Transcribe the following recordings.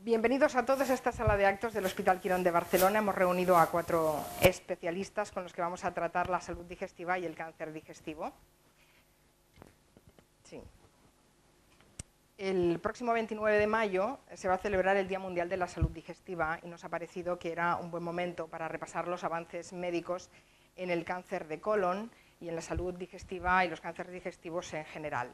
Bienvenidos a todos a esta sala de actos del Hospital Quirón de Barcelona. Hemos reunido a 4 especialistas con los que vamos a tratar la salud digestiva y el cáncer digestivo. Sí. El próximo 29 de mayo se va a celebrar el Día Mundial de la Salud Digestiva y nos ha parecido que era un buen momento para repasar los avances médicos en el cáncer de colon y en la salud digestiva y los cánceres digestivos en general.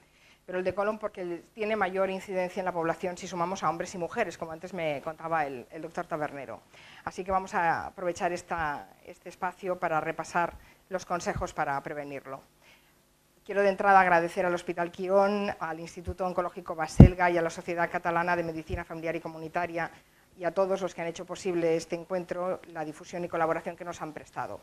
Pero el de colon porque tiene mayor incidencia en la población si sumamos a hombres y mujeres, como antes me contaba el doctor Tabernero. Así que vamos a aprovechar este espacio para repasar los consejos para prevenirlo. Quiero de entrada agradecer al Hospital Quirón, al Instituto Oncológico Baselga y a la Sociedad Catalana de Medicina Familiar y Comunitaria y a todos los que han hecho posible este encuentro, la difusión y colaboración que nos han prestado.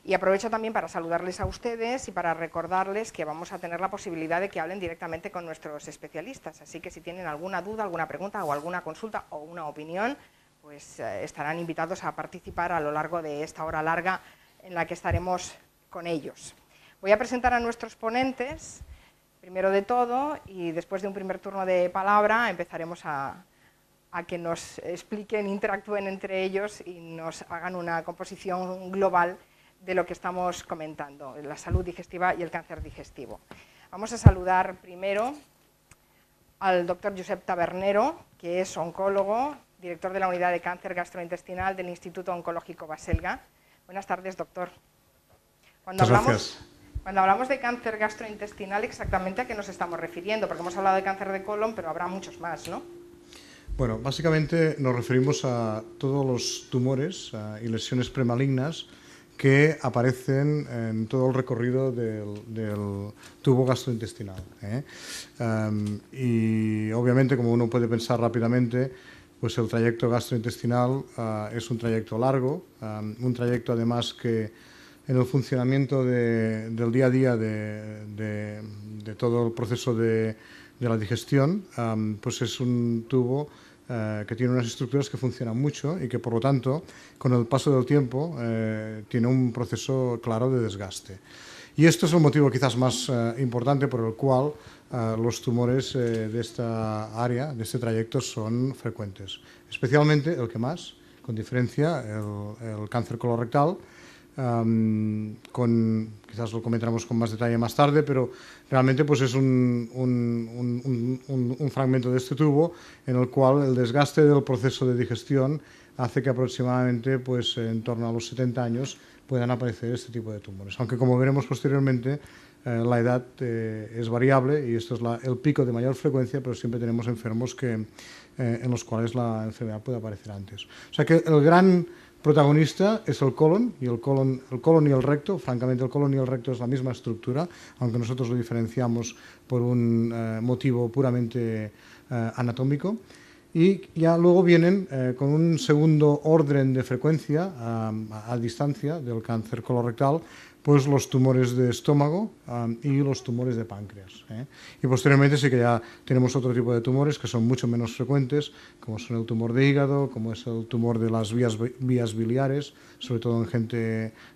Y aprovecho también para saludarles a ustedes y para recordarles que vamos a tener la posibilidad de que hablen directamente con nuestros especialistas. Así que si tienen alguna duda, alguna pregunta o alguna consulta o una opinión, pues estarán invitados a participar a lo largo de esta hora larga en la que estaremos con ellos. Voy a presentar a nuestros ponentes, primero de todo, y después de un primer turno de palabra empezaremos a que nos expliquen, interactúen entre ellos y nos hagan una composición global de lo que estamos comentando, la salud digestiva y el cáncer digestivo. Vamos a saludar primero al doctor Josep Tabernero, que es oncólogo, director de la Unidad de Cáncer Gastrointestinal del Instituto Oncológico Baselga. Buenas tardes, doctor. Muchas gracias. Cuando hablamos de cáncer gastrointestinal, ¿exactamente a qué nos estamos refiriendo? Porque hemos hablado de cáncer de colon, pero habrá muchos más, ¿no? Bueno, básicamente nos referimos a todos los tumores y lesiones premalignas que aparecen en todo el recorrido del tubo gastrointestinal. Y obviamente, como uno puede pensar rápidamente, pues el trayecto gastrointestinal es un trayecto largo, un trayecto además que en el funcionamiento del día a día de todo el proceso de la digestión, pues es un tubo que tiene unas estructuras que funcionan mucho y que, por lo tanto, con el paso del tiempo, tiene un proceso claro de desgaste. Y esto es el motivo quizás más importante por el cual los tumores de esta área, de este trayecto, son frecuentes. Especialmente el que más, con diferencia, el cáncer colorectal, quizás lo comentaremos con más detalle más tarde, pero realmente pues es un fragmento de este tubo en el cual el desgaste del proceso de digestión hace que aproximadamente pues, en torno a los 70 años puedan aparecer este tipo de tumores. Aunque, como veremos posteriormente, la edad es variable y esto es el pico de mayor frecuencia, pero siempre tenemos enfermos en los cuales la enfermedad puede aparecer antes. O sea que el gran protagonista es el colon y el colon y el recto. Francamente, el colon y el recto es la misma estructura, aunque nosotros lo diferenciamos por un motivo puramente anatómico. Y ya luego vienen con un segundo orden de frecuencia a distancia del cáncer colorectal, pues los tumores de estómago y los tumores de páncreas. Y posteriormente sí que ya tenemos otro tipo de tumores que son mucho menos frecuentes, como son el tumor de hígado, como es el tumor de las vías biliares, sobre todo en gente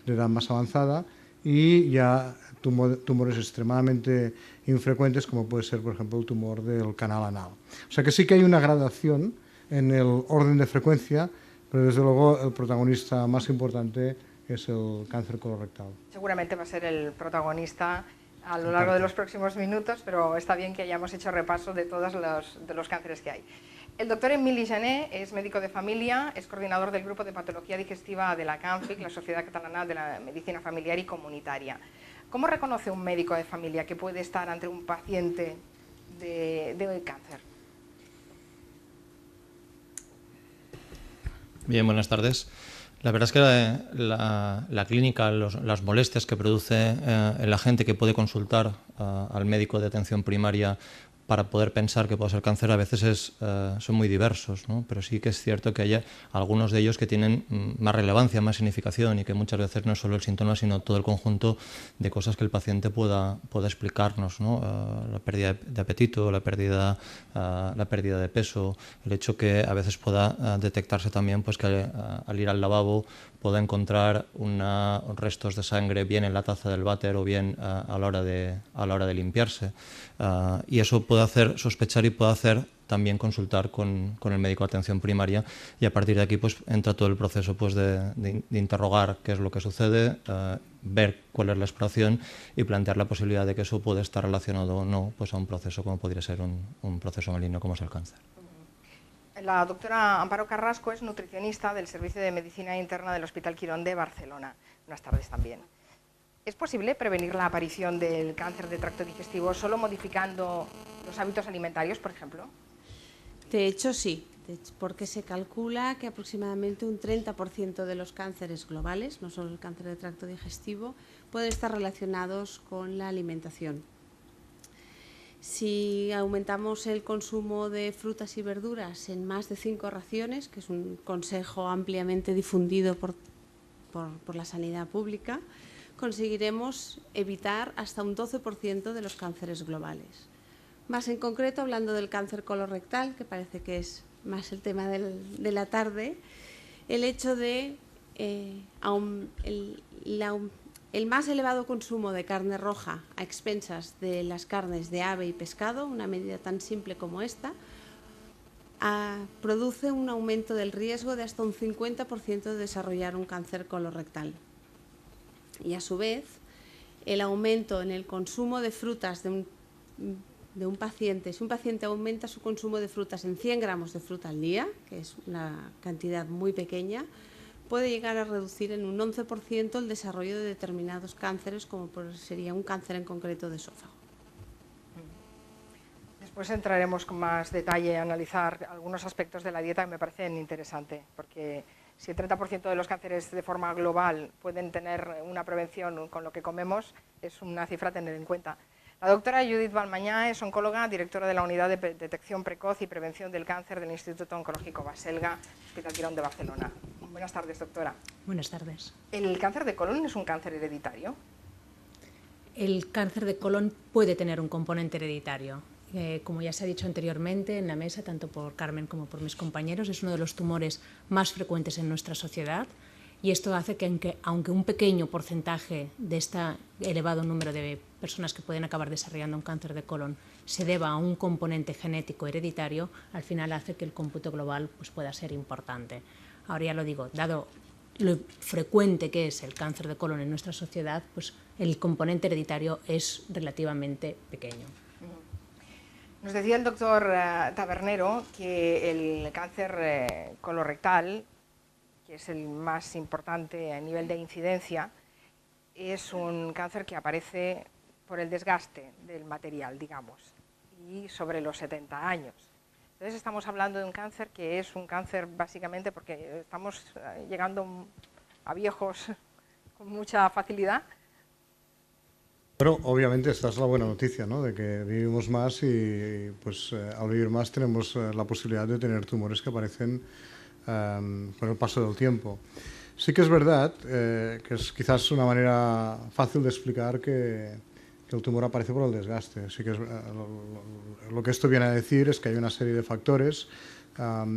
de edad más avanzada, y ya tumores extremadamente infrecuentes, como puede ser, por ejemplo, el tumor del canal anal. O sea que sí que hay una gradación en el orden de frecuencia, pero desde luego el protagonista más importante es el cáncer colorectal. Seguramente va a ser el protagonista a lo largo de los próximos minutos, pero está bien que hayamos hecho repaso de todos los cánceres que hay. El doctor Emili Jané es médico de familia, es coordinador del grupo de patología digestiva de la CANFIC, la Sociedad Catalana de la Medicina Familiar y Comunitaria. ¿Cómo reconoce un médico de familia que puede estar ante un paciente de cáncer? Bien, buenas tardes. La verdad es que la clínica, las molestias que produce en la gente que puede consultar al médico de atención primaria para poder pensar que puede ser cáncer a veces son muy diversos, ¿no? Pero sí que es cierto que hay algunos de ellos que tienen más relevancia, más significación y que muchas veces no es solo el síntoma, sino todo el conjunto de cosas que el paciente pueda explicarnos, ¿no? La pérdida de apetito, la pérdida de peso, el hecho que a veces pueda detectarse también pues, que al ir al lavabo pueda encontrar restos de sangre bien en la taza del váter o bien a la hora de limpiarse. Y eso puede hacer sospechar y puede hacer también consultar con el médico de atención primaria, y a partir de aquí pues entra todo el proceso pues de interrogar qué es lo que sucede, ver cuál es la exploración y plantear la posibilidad de que eso puede estar relacionado o no pues a un proceso como podría ser un proceso maligno como es el cáncer. La doctora Amparo Carrasco es nutricionista del Servicio de Medicina Interna del Hospital Quirón de Barcelona. Buenas tardes también. ¿Es posible prevenir la aparición del cáncer de tracto digestivo solo modificando los hábitos alimentarios, por ejemplo? De hecho, sí, porque se calcula que aproximadamente un 30% de los cánceres globales, no solo el cáncer de tracto digestivo, pueden estar relacionados con la alimentación. Si aumentamos el consumo de frutas y verduras en más de 5 raciones, que es un consejo ampliamente difundido por la sanidad pública, conseguiremos evitar hasta un 12% de los cánceres globales. Más en concreto, hablando del cáncer colorectal, que parece que es más el tema de la tarde, el hecho de el más elevado consumo de carne roja a expensas de las carnes de ave y pescado, una medida tan simple como esta, produce un aumento del riesgo de hasta un 50% de desarrollar un cáncer colorectal. Y a su vez, el aumento en el consumo de frutas de un paciente, si un paciente aumenta su consumo de frutas en 100 gramos de fruta al día, que es una cantidad muy pequeña, puede llegar a reducir en un 11% el desarrollo de determinados cánceres, como sería un cáncer en concreto de esófago. Después entraremos con más detalle a analizar algunos aspectos de la dieta que me parecen interesantes, porque si el 30% de los cánceres de forma global pueden tener una prevención con lo que comemos, es una cifra a tener en cuenta. La doctora Judith Balmañá es oncóloga, directora de la Unidad de Detección Precoz y Prevención del Cáncer del Instituto Oncológico Baselga, Hospital Quirón de Barcelona. Buenas tardes, doctora. Buenas tardes. ¿El cáncer de colon es un cáncer hereditario? El cáncer de colon puede tener un componente hereditario. Como ya se ha dicho anteriormente en la mesa, tanto por Carmen como por mis compañeros, es uno de los tumores más frecuentes en nuestra sociedad, y esto hace que aunque un pequeño porcentaje de este elevado número de personas que pueden acabar desarrollando un cáncer de colon se deba a un componente genético hereditario, al final hace que el cómputo global pues, pueda ser importante. Ahora ya lo digo, dado lo frecuente que es el cáncer de colon en nuestra sociedad, pues el componente hereditario es relativamente pequeño. Nos decía el doctor Tabernero que el cáncer colorectal, que es el más importante a nivel de incidencia, es un cáncer que aparece por el desgaste del material, digamos, y sobre los 70 años. Entonces estamos hablando de un cáncer que es un cáncer básicamente porque estamos llegando a viejos con mucha facilidad. Pero obviamente esta es la buena noticia, ¿no? De que vivimos más y pues al vivir más tenemos la posibilidad de tener tumores que aparecen con el paso del tiempo. Sí que es verdad que es quizás una manera fácil de explicar que el tumor aparece por el desgaste. Sí que es, lo que esto viene a decir es que hay una serie de factores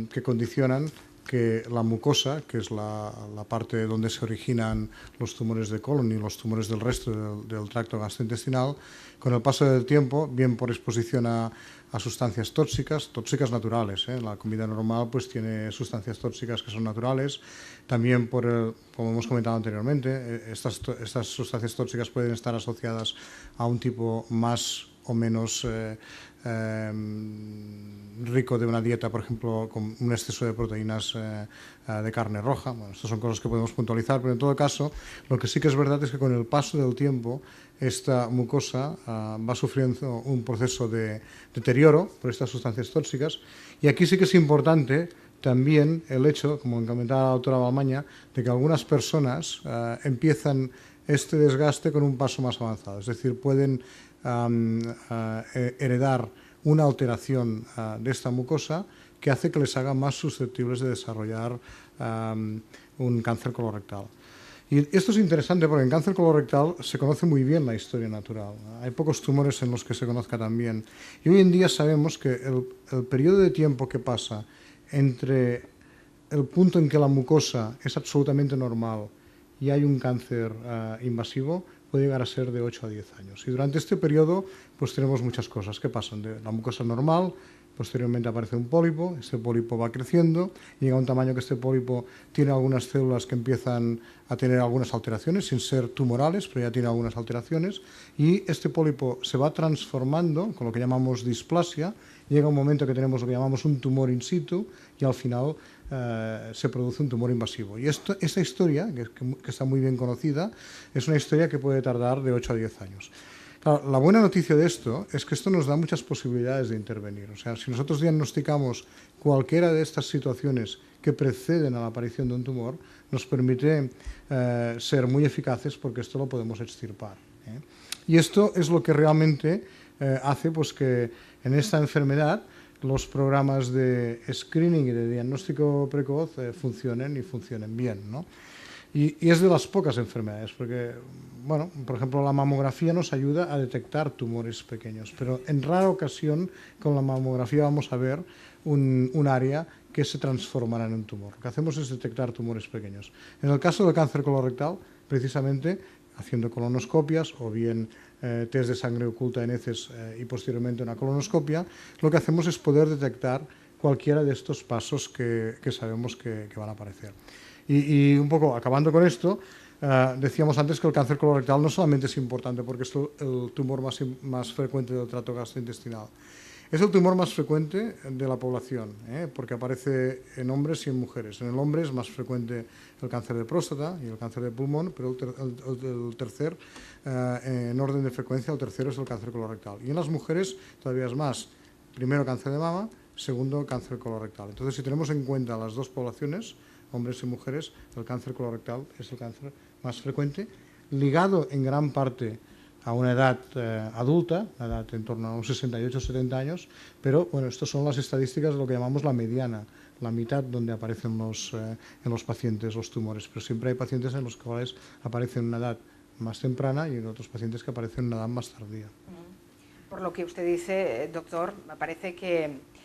que condicionan que la mucosa, que es la parte donde se originan los tumores de colon y los tumores del resto del tracto gastrointestinal, con el paso del tiempo, bien por exposición a sustancias tóxicas naturales, la comida normal pues tiene sustancias tóxicas que son naturales, también por como hemos comentado anteriormente, estas sustancias tóxicas pueden estar asociadas a un tipo más o menos rico de una dieta, por ejemplo, con un exceso de proteínas de carne roja. Bueno, estas son cosas que podemos puntualizar, pero en todo caso, lo que sí que es verdad es que con el paso del tiempo, esta mucosa va sufriendo un proceso de deterioro por estas sustancias tóxicas, y aquí sí que es importante también el hecho, como comentaba la doctora Balmaña, de que algunas personas empiezan este desgaste con un paso más avanzado, es decir, pueden heredar una alteración de esta mucosa que hace que les haga más susceptibles de desarrollar un cáncer colorectal. Y esto es interesante porque en cáncer colorectal se conoce muy bien la historia natural. Hay pocos tumores en los que se conozca tan bien. Y hoy en día sabemos que el periodo de tiempo que pasa entre el punto en que la mucosa es absolutamente normal y hay un cáncer invasivo puede llegar a ser de 8 a 10 años. Y durante este periodo pues tenemos muchas cosas que pasan de la mucosa normal, posteriormente aparece un pólipo, este pólipo va creciendo, llega a un tamaño que este pólipo tiene algunas células que empiezan a tener algunas alteraciones, sin ser tumorales, pero ya tiene algunas alteraciones, y este pólipo se va transformando con lo que llamamos displasia, llega un momento que tenemos lo que llamamos un tumor in situ, y al final se produce un tumor invasivo. Y esta historia, que está muy bien conocida, es una historia que puede tardar de 8 a 10 años. Claro, la buena noticia de esto es que esto nos da muchas posibilidades de intervenir. O sea, si nosotros diagnosticamos cualquiera de estas situaciones que preceden a la aparición de un tumor, nos permite ser muy eficaces porque esto lo podemos extirpar. Y esto es lo que realmente hace pues, que en esta enfermedad los programas de screening y de diagnóstico precoz funcionen y funcionen bien, ¿no? Y es de las pocas enfermedades, porque, bueno, por ejemplo, la mamografía nos ayuda a detectar tumores pequeños, pero en rara ocasión con la mamografía vamos a ver un área que se transformará en un tumor. Lo que hacemos es detectar tumores pequeños. En el caso del cáncer colorectal, precisamente, haciendo colonoscopias o bien test de sangre oculta en heces y posteriormente una colonoscopia, lo que hacemos es poder detectar cualquiera de estos pasos que sabemos que van a aparecer. Y un poco acabando con esto, decíamos antes que el cáncer colorectal no solamente es importante porque es el tumor más frecuente del tracto gastrointestinal, es el tumor más frecuente de la población, porque aparece en hombres y en mujeres. En el hombre es más frecuente el cáncer de próstata y el cáncer de pulmón, pero el tercer, en orden de frecuencia, el tercero es el cáncer colorectal. Y en las mujeres todavía es más, primero cáncer de mama, segundo cáncer colorectal. Entonces, si tenemos en cuenta las dos poblaciones, hombres y mujeres, el cáncer colorectal es el cáncer más frecuente, ligado en gran parte a una edad adulta, una edad en torno a unos 68 o 70 años, pero bueno, estas son las estadísticas de lo que llamamos la mediana, la mitad donde aparecen en los pacientes los tumores, pero siempre hay pacientes en los cuales aparecen en una edad más temprana y en otros pacientes que aparecen en una edad más tardía. Por lo que usted dice, doctor, me parece que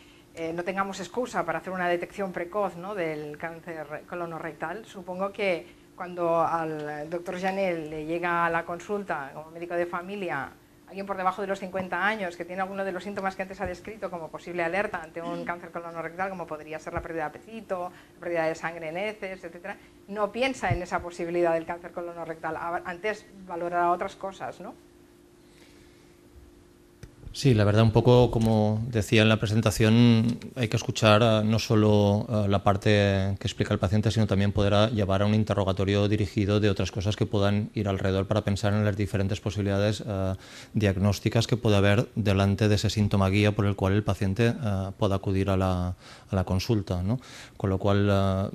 no tengamos excusa para hacer una detección precoz, ¿no?, del cáncer colonorrectal. Supongo que cuando al doctor Janel le llega a la consulta como médico de familia alguien por debajo de los 50 años que tiene alguno de los síntomas que antes ha descrito como posible alerta ante un cáncer colonorrectal, como podría ser la pérdida de apetito, la pérdida de sangre en heces, etcétera, no piensa en esa posibilidad del cáncer colonorrectal. Antes valorará otras cosas, ¿no? Sí, la verdad, un poco como decía en la presentación, hay que escuchar no solo la parte que explica el paciente, sino también poder llevar a un interrogatorio dirigido de otras cosas que puedan ir alrededor para pensar en las diferentes posibilidades diagnósticas que puede haber delante de ese síntoma guía por el cual el paciente pueda acudir a la consulta, ¿no? Con lo cual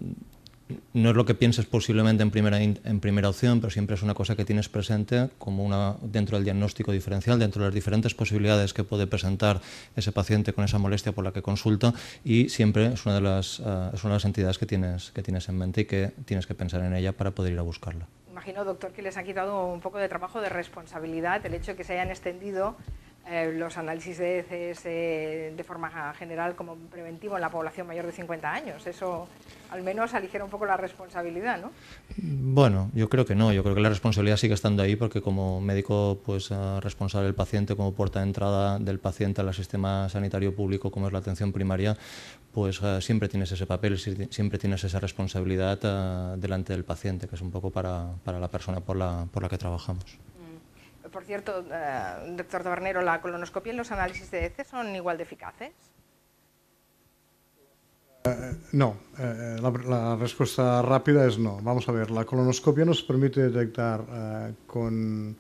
no es lo que pienses posiblemente en primera opción, pero siempre es una cosa que tienes presente como dentro del diagnóstico diferencial, dentro de las diferentes posibilidades que puede presentar ese paciente con esa molestia por la que consulta, y siempre es una de las entidades que tienes en mente y que tienes que pensar en ella para poder ir a buscarla. Imagino, doctor, que les ha quitado un poco de trabajo de responsabilidad el hecho de que se hayan extendido los análisis de heces de forma general como preventivo en la población mayor de 50 años. Eso al menos aligera un poco la responsabilidad, ¿no? Bueno, yo creo que no. Yo creo que la responsabilidad sigue estando ahí porque como médico pues, responsable del paciente, como puerta de entrada del paciente al sistema sanitario público como es la atención primaria, pues siempre tienes ese papel, siempre tienes esa responsabilidad delante del paciente, que es un poco para la persona por la que trabajamos. Por cierto, doctor Tabernero, ¿la colonoscopia y los análisis de heces son igual de eficaces? No, la respuesta rápida es no. Vamos a ver, la colonoscopia nos permite detectar con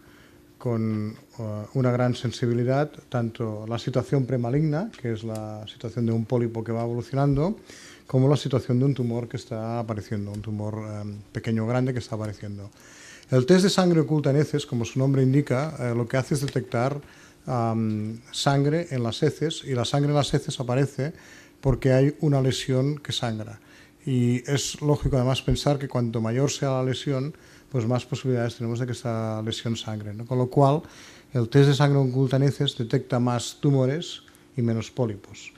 una gran sensibilidad tanto la situación premaligna, que es la situación de un pólipo que va evolucionando, como la situación de un tumor que está apareciendo, un tumor pequeño o grande que está apareciendo. El test de sangre oculta en heces, como su nombre indica, lo que hace es detectar sangre en las heces, y la sangre en las heces aparece porque hay una lesión que sangra. Y es lógico además pensar que cuanto mayor sea la lesión, pues más posibilidades tenemos de que esta lesión sangre, ¿no? Con lo cual, el test de sangre oculta en heces detecta más tumores y menos pólipos.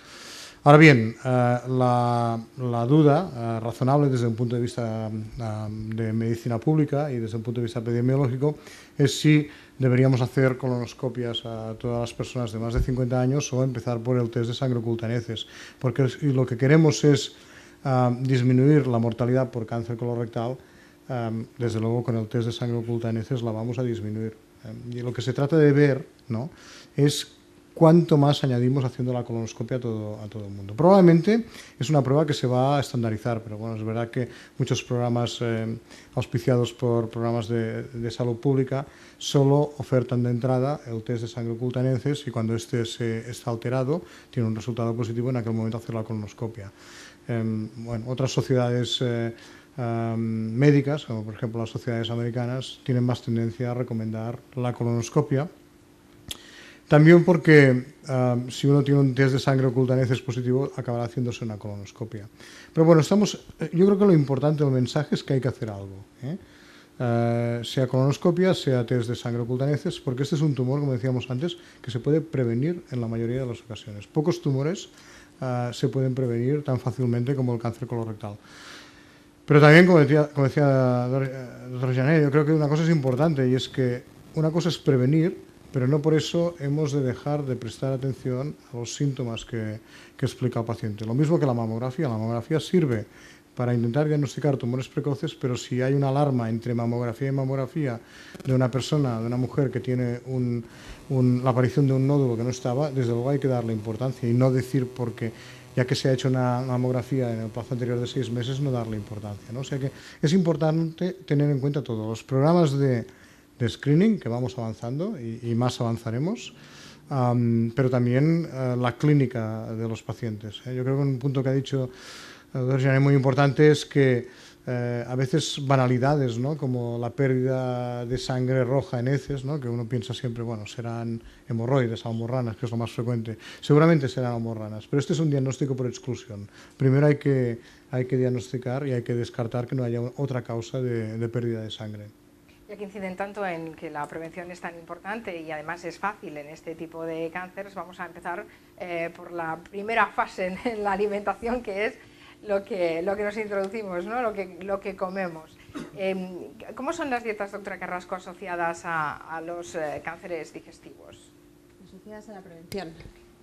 Ahora bien, la duda razonable desde un punto de vista de medicina pública y desde un punto de vista epidemiológico es si deberíamos hacer colonoscopias a todas las personas de más de 50 años o empezar por el test de sangre oculta en heces, porque lo que queremos es disminuir la mortalidad por cáncer colorectal. Desde luego con el test de sangre oculta en heces la vamos a disminuir. Y lo que se trata de ver, ¿no?, es cuánto más añadimos haciendo la colonoscopia a todo el mundo. Probablemente es una prueba que se va a estandarizar, pero bueno, es verdad que muchos programas auspiciados por programas de salud pública solo ofertan de entrada el test de sangre oculta en heces y cuando este está alterado, tiene un resultado positivo, en aquel momento hacer la colonoscopia. Bueno, otras sociedades médicas, como por ejemplo las sociedades americanas, tienen más tendencia a recomendar la colonoscopia. También porque si uno tiene un test de sangre oculta en heces positivo, acabará haciéndose una colonoscopia. Pero bueno, yo creo que lo importante del mensaje es que hay que hacer algo, sea colonoscopia, sea test de sangre oculta en heces, porque este es un tumor, como decíamos antes, que se puede prevenir en la mayoría de las ocasiones. Pocos tumores se pueden prevenir tan fácilmente como el cáncer colorectal. Pero también, como decía doctor Jané, yo creo que una cosa es importante y es que una cosa es prevenir, pero no por eso hemos de dejar de prestar atención a los síntomas que explica el paciente. Lo mismo que la mamografía sirve para intentar diagnosticar tumores precoces, pero si hay una alarma entre mamografía y mamografía de una persona, de una mujer que tiene la aparición de un nódulo que no estaba, desde luego hay que darle importancia y no decir porque ya que se ha hecho una mamografía en el plazo anterior de 6 meses, no darle importancia, ¿no? O sea que es importante tener en cuenta todos los programas de screening, que vamos avanzando y más avanzaremos, pero también la clínica de los pacientes. Yo creo que un punto que ha dicho el doctor Jané muy importante es que a veces banalidades, ¿no?, como la pérdida de sangre roja en heces, ¿no?, que uno piensa siempre, bueno, serán hemorroides, almorranas, que es lo más frecuente. Seguramente serán almorranas, pero este es un diagnóstico por exclusión. Primero hay que diagnosticar y hay que descartar que no haya otra causa de pérdida de sangre. Ya que inciden tanto en que la prevención es tan importante y además es fácil en este tipo de cánceres, vamos a empezar por la primera fase en la alimentación, que es lo que nos introducimos, ¿no?, lo que comemos. ¿Cómo son las dietas, doctora Carrasco, asociadas a los cánceres digestivos? Asociadas a la prevención.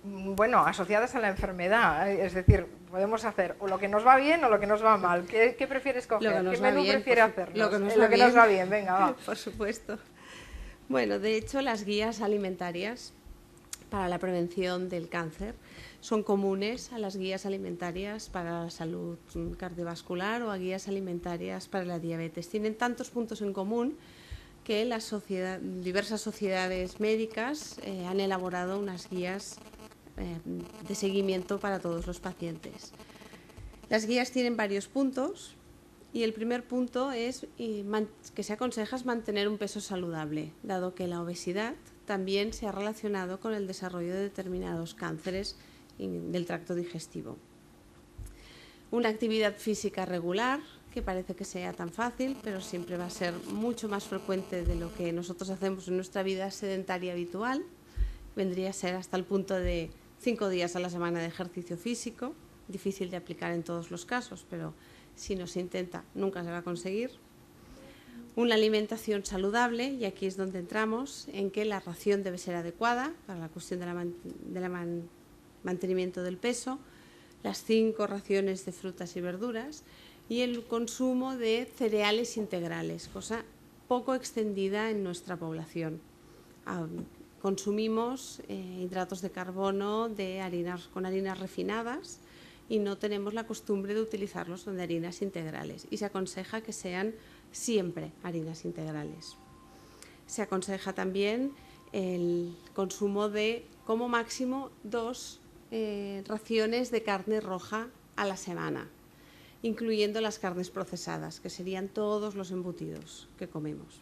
Bueno, asociadas a la enfermedad, es decir, podemos hacer o lo que nos va bien o lo que nos va mal. ¿Qué prefieres coger? ¿Qué menú prefieres hacernos? Lo que nos va bien, venga, va. Por supuesto. Bueno, de hecho, las guías alimentarias para la prevención del cáncer son comunes a las guías alimentarias para la salud cardiovascular o a guías alimentarias para la diabetes. Tienen tantos puntos en común que diversas sociedades médicas han elaborado unas guías de seguimiento para todos los pacientes. Las guías tienen varios puntos y el primer punto es que se aconseja mantener un peso saludable, dado que la obesidad también se ha relacionado con el desarrollo de determinados cánceres del tracto digestivo. Una actividad física regular, que parece que sea tan fácil, pero siempre va a ser mucho más frecuente de lo que nosotros hacemos en nuestra vida sedentaria habitual. Vendría a ser hasta el punto de 5 días a la semana de ejercicio físico, difícil de aplicar en todos los casos, pero si no se intenta nunca se va a conseguir. Una alimentación saludable, y aquí es donde entramos, en que la ración debe ser adecuada para la cuestión del mantenimiento del peso, las 5 raciones de frutas y verduras y el consumo de cereales integrales, cosa poco extendida en nuestra población. Consumimos hidratos de carbono con harinas refinadas y no tenemos la costumbre de utilizarlos de harinas integrales y se aconseja que sean siempre harinas integrales. Se aconseja también el consumo de como máximo 2 raciones de carne roja a la semana, incluyendo las carnes procesadas, que serían todos los embutidos que comemos.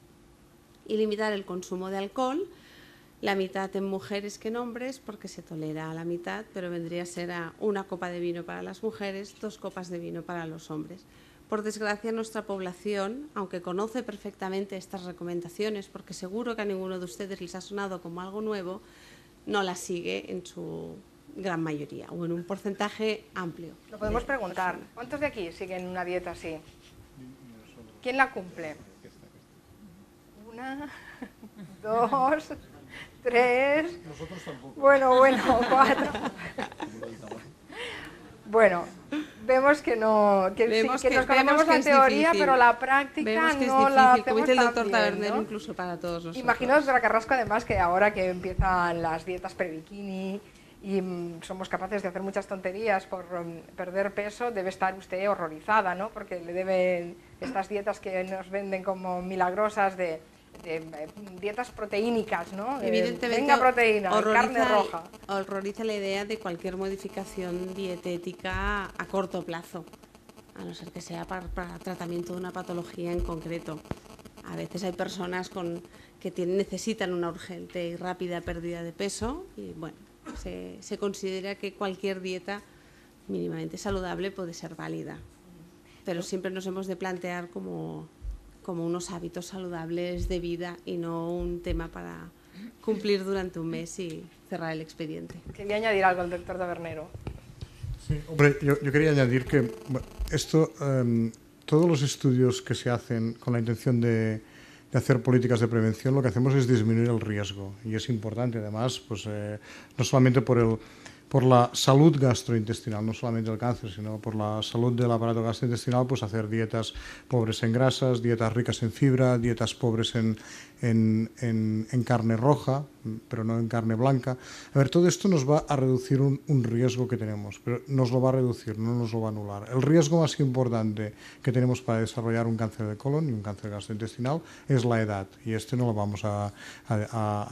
Y limitar el consumo de alcohol, la mitad en mujeres que en hombres, porque se tolera a la mitad, pero vendría a ser a 1 copa de vino para las mujeres, 2 copas de vino para los hombres. Por desgracia, nuestra población, aunque conoce perfectamente estas recomendaciones, porque seguro que a ninguno de ustedes les ha sonado como algo nuevo, no las sigue en su gran mayoría o en un porcentaje amplio. Lo podemos preguntar. ¿Cuántos de aquí siguen una dieta así? ¿Quién la cumple? 1, 2, 3. Nosotros tampoco. Bueno, 4. Bueno, vemos que no, que Vemos sí, que nos vemos conocemos que la es teoría, difícil. pero la práctica Vemos que es no difícil, la como hacemos dice el tan doctor bien, Tabernero, ¿no? incluso para todos nosotros. Imagino, doctora Carrasco, además, que ahora que empiezan las dietas pre-bikini y somos capaces de hacer muchas tonterías por perder peso, debe estar usted horrorizada, ¿no? Porque le deben estas dietas que nos venden como milagrosas de dietas proteínicas, ¿no? Evidentemente, Venga proteína, carne roja. horroriza la idea de cualquier modificación dietética a corto plazo, a no ser que sea para tratamiento de una patología en concreto. A veces hay personas que necesitan una urgente y rápida pérdida de peso y, bueno, se considera que cualquier dieta mínimamente saludable puede ser válida. Pero siempre nos hemos de plantear como unos hábitos saludables de vida y no un tema para cumplir durante un mes y cerrar el expediente. Quería añadir algo al doctor Tabernero. Sí, hombre, yo quería añadir que esto, todos los estudios que se hacen con la intención de hacer políticas de prevención, lo que hacemos es disminuir el riesgo. Y es importante, además, pues, no solamente por la salud gastrointestinal, no solamente el cáncer, sino por la salud del aparato gastrointestinal, pues hacer dietas pobres en grasas, dietas ricas en fibra, dietas pobres en carne roja, pero no en carne blanca. A ver, todo esto nos va a reducir un riesgo que tenemos, pero nos lo va a reducir, no nos lo va a anular. El riesgo más importante que tenemos para desarrollar un cáncer de colon y un cáncer gastrointestinal es la edad, y este no lo vamos a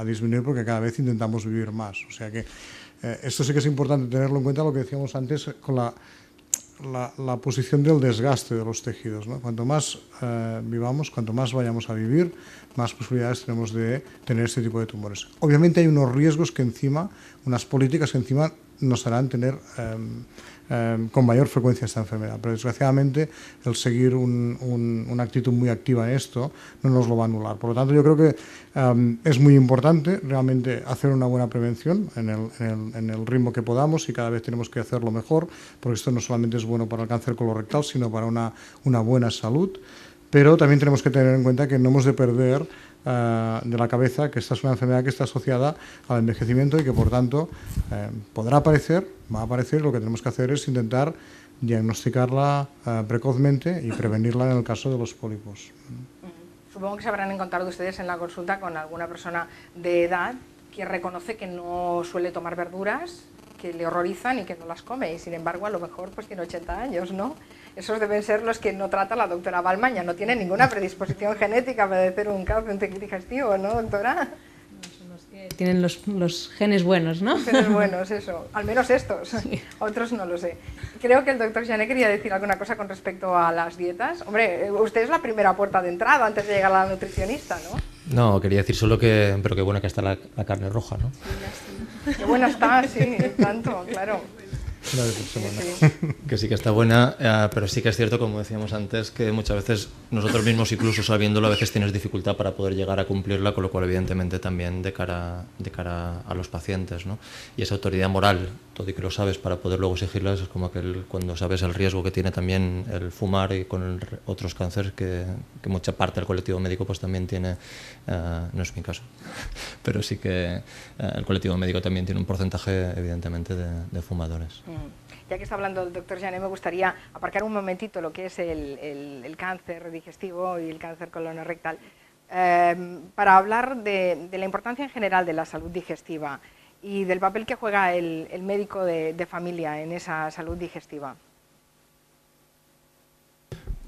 disminuir porque cada vez intentamos vivir más. O sea que esto sí que es importante tenerlo en cuenta, lo que decíamos antes con la posición del desgaste de los tejidos, ¿no? Cuanto más vivamos, cuanto más vayamos a vivir, más posibilidades tenemos de tener este tipo de tumores. Obviamente hay unos riesgos que encima, unas políticas que encima nos harán tener con mayor frecuencia esta enfermedad, pero desgraciadamente el seguir una actitud muy activa en esto no nos lo va a anular. Por lo tanto, yo creo que es muy importante realmente hacer una buena prevención en el ritmo que podamos, y cada vez tenemos que hacerlo mejor, porque esto no solamente es bueno para el cáncer colorectal, sino para una buena salud. Pero también tenemos que tener en cuenta que no hemos de perder de la cabeza que esta es una enfermedad que está asociada al envejecimiento y que, por tanto, podrá aparecer, va a aparecer. Lo que tenemos que hacer es intentar diagnosticarla precozmente y prevenirla en el caso de los pólipos. Supongo que se habrán encontrado ustedes en la consulta con alguna persona de edad que reconoce que no suele tomar verduras, que le horrorizan y que no las come, y sin embargo a lo mejor pues tiene 80 años, ¿no? Esos deben ser los que no trata la doctora Balmaña, no tiene ninguna predisposición genética para padecer un cáncer digestivo, ¿no, doctora? Son los que tienen los genes buenos, ¿no? Los genes buenos, eso, al menos estos, sí. Otros no lo sé. Creo que el doctor Jané quería decir alguna cosa con respecto a las dietas. Hombre, usted es la primera puerta de entrada antes de llegar a la nutricionista, ¿no? No, quería decir solo pero qué buena que está la carne roja, ¿no? Qué buena está, sí, tanto, claro. Una vez por semana. Sí. Que sí que está buena, pero sí que es cierto, como decíamos antes, que muchas veces nosotros mismos, incluso sabiéndolo, a veces tienes dificultad para poder llegar a cumplirla, con lo cual evidentemente también de cara a los pacientes, ¿no? Y esa autoridad moral, todo y que lo sabes, para poder luego exigirlas, es como cuando sabes el riesgo que tiene también el fumar y con otros cánceres que mucha parte del colectivo médico pues también tiene, no es mi caso, pero sí que el colectivo médico también tiene un porcentaje evidentemente de fumadores. Ya que está hablando el doctor Jané, me gustaría aparcar un momentito lo que es el cáncer digestivo y el cáncer colorectal, para hablar de la importancia en general de la salud digestiva y del papel que juega el médico de familia en esa salud digestiva.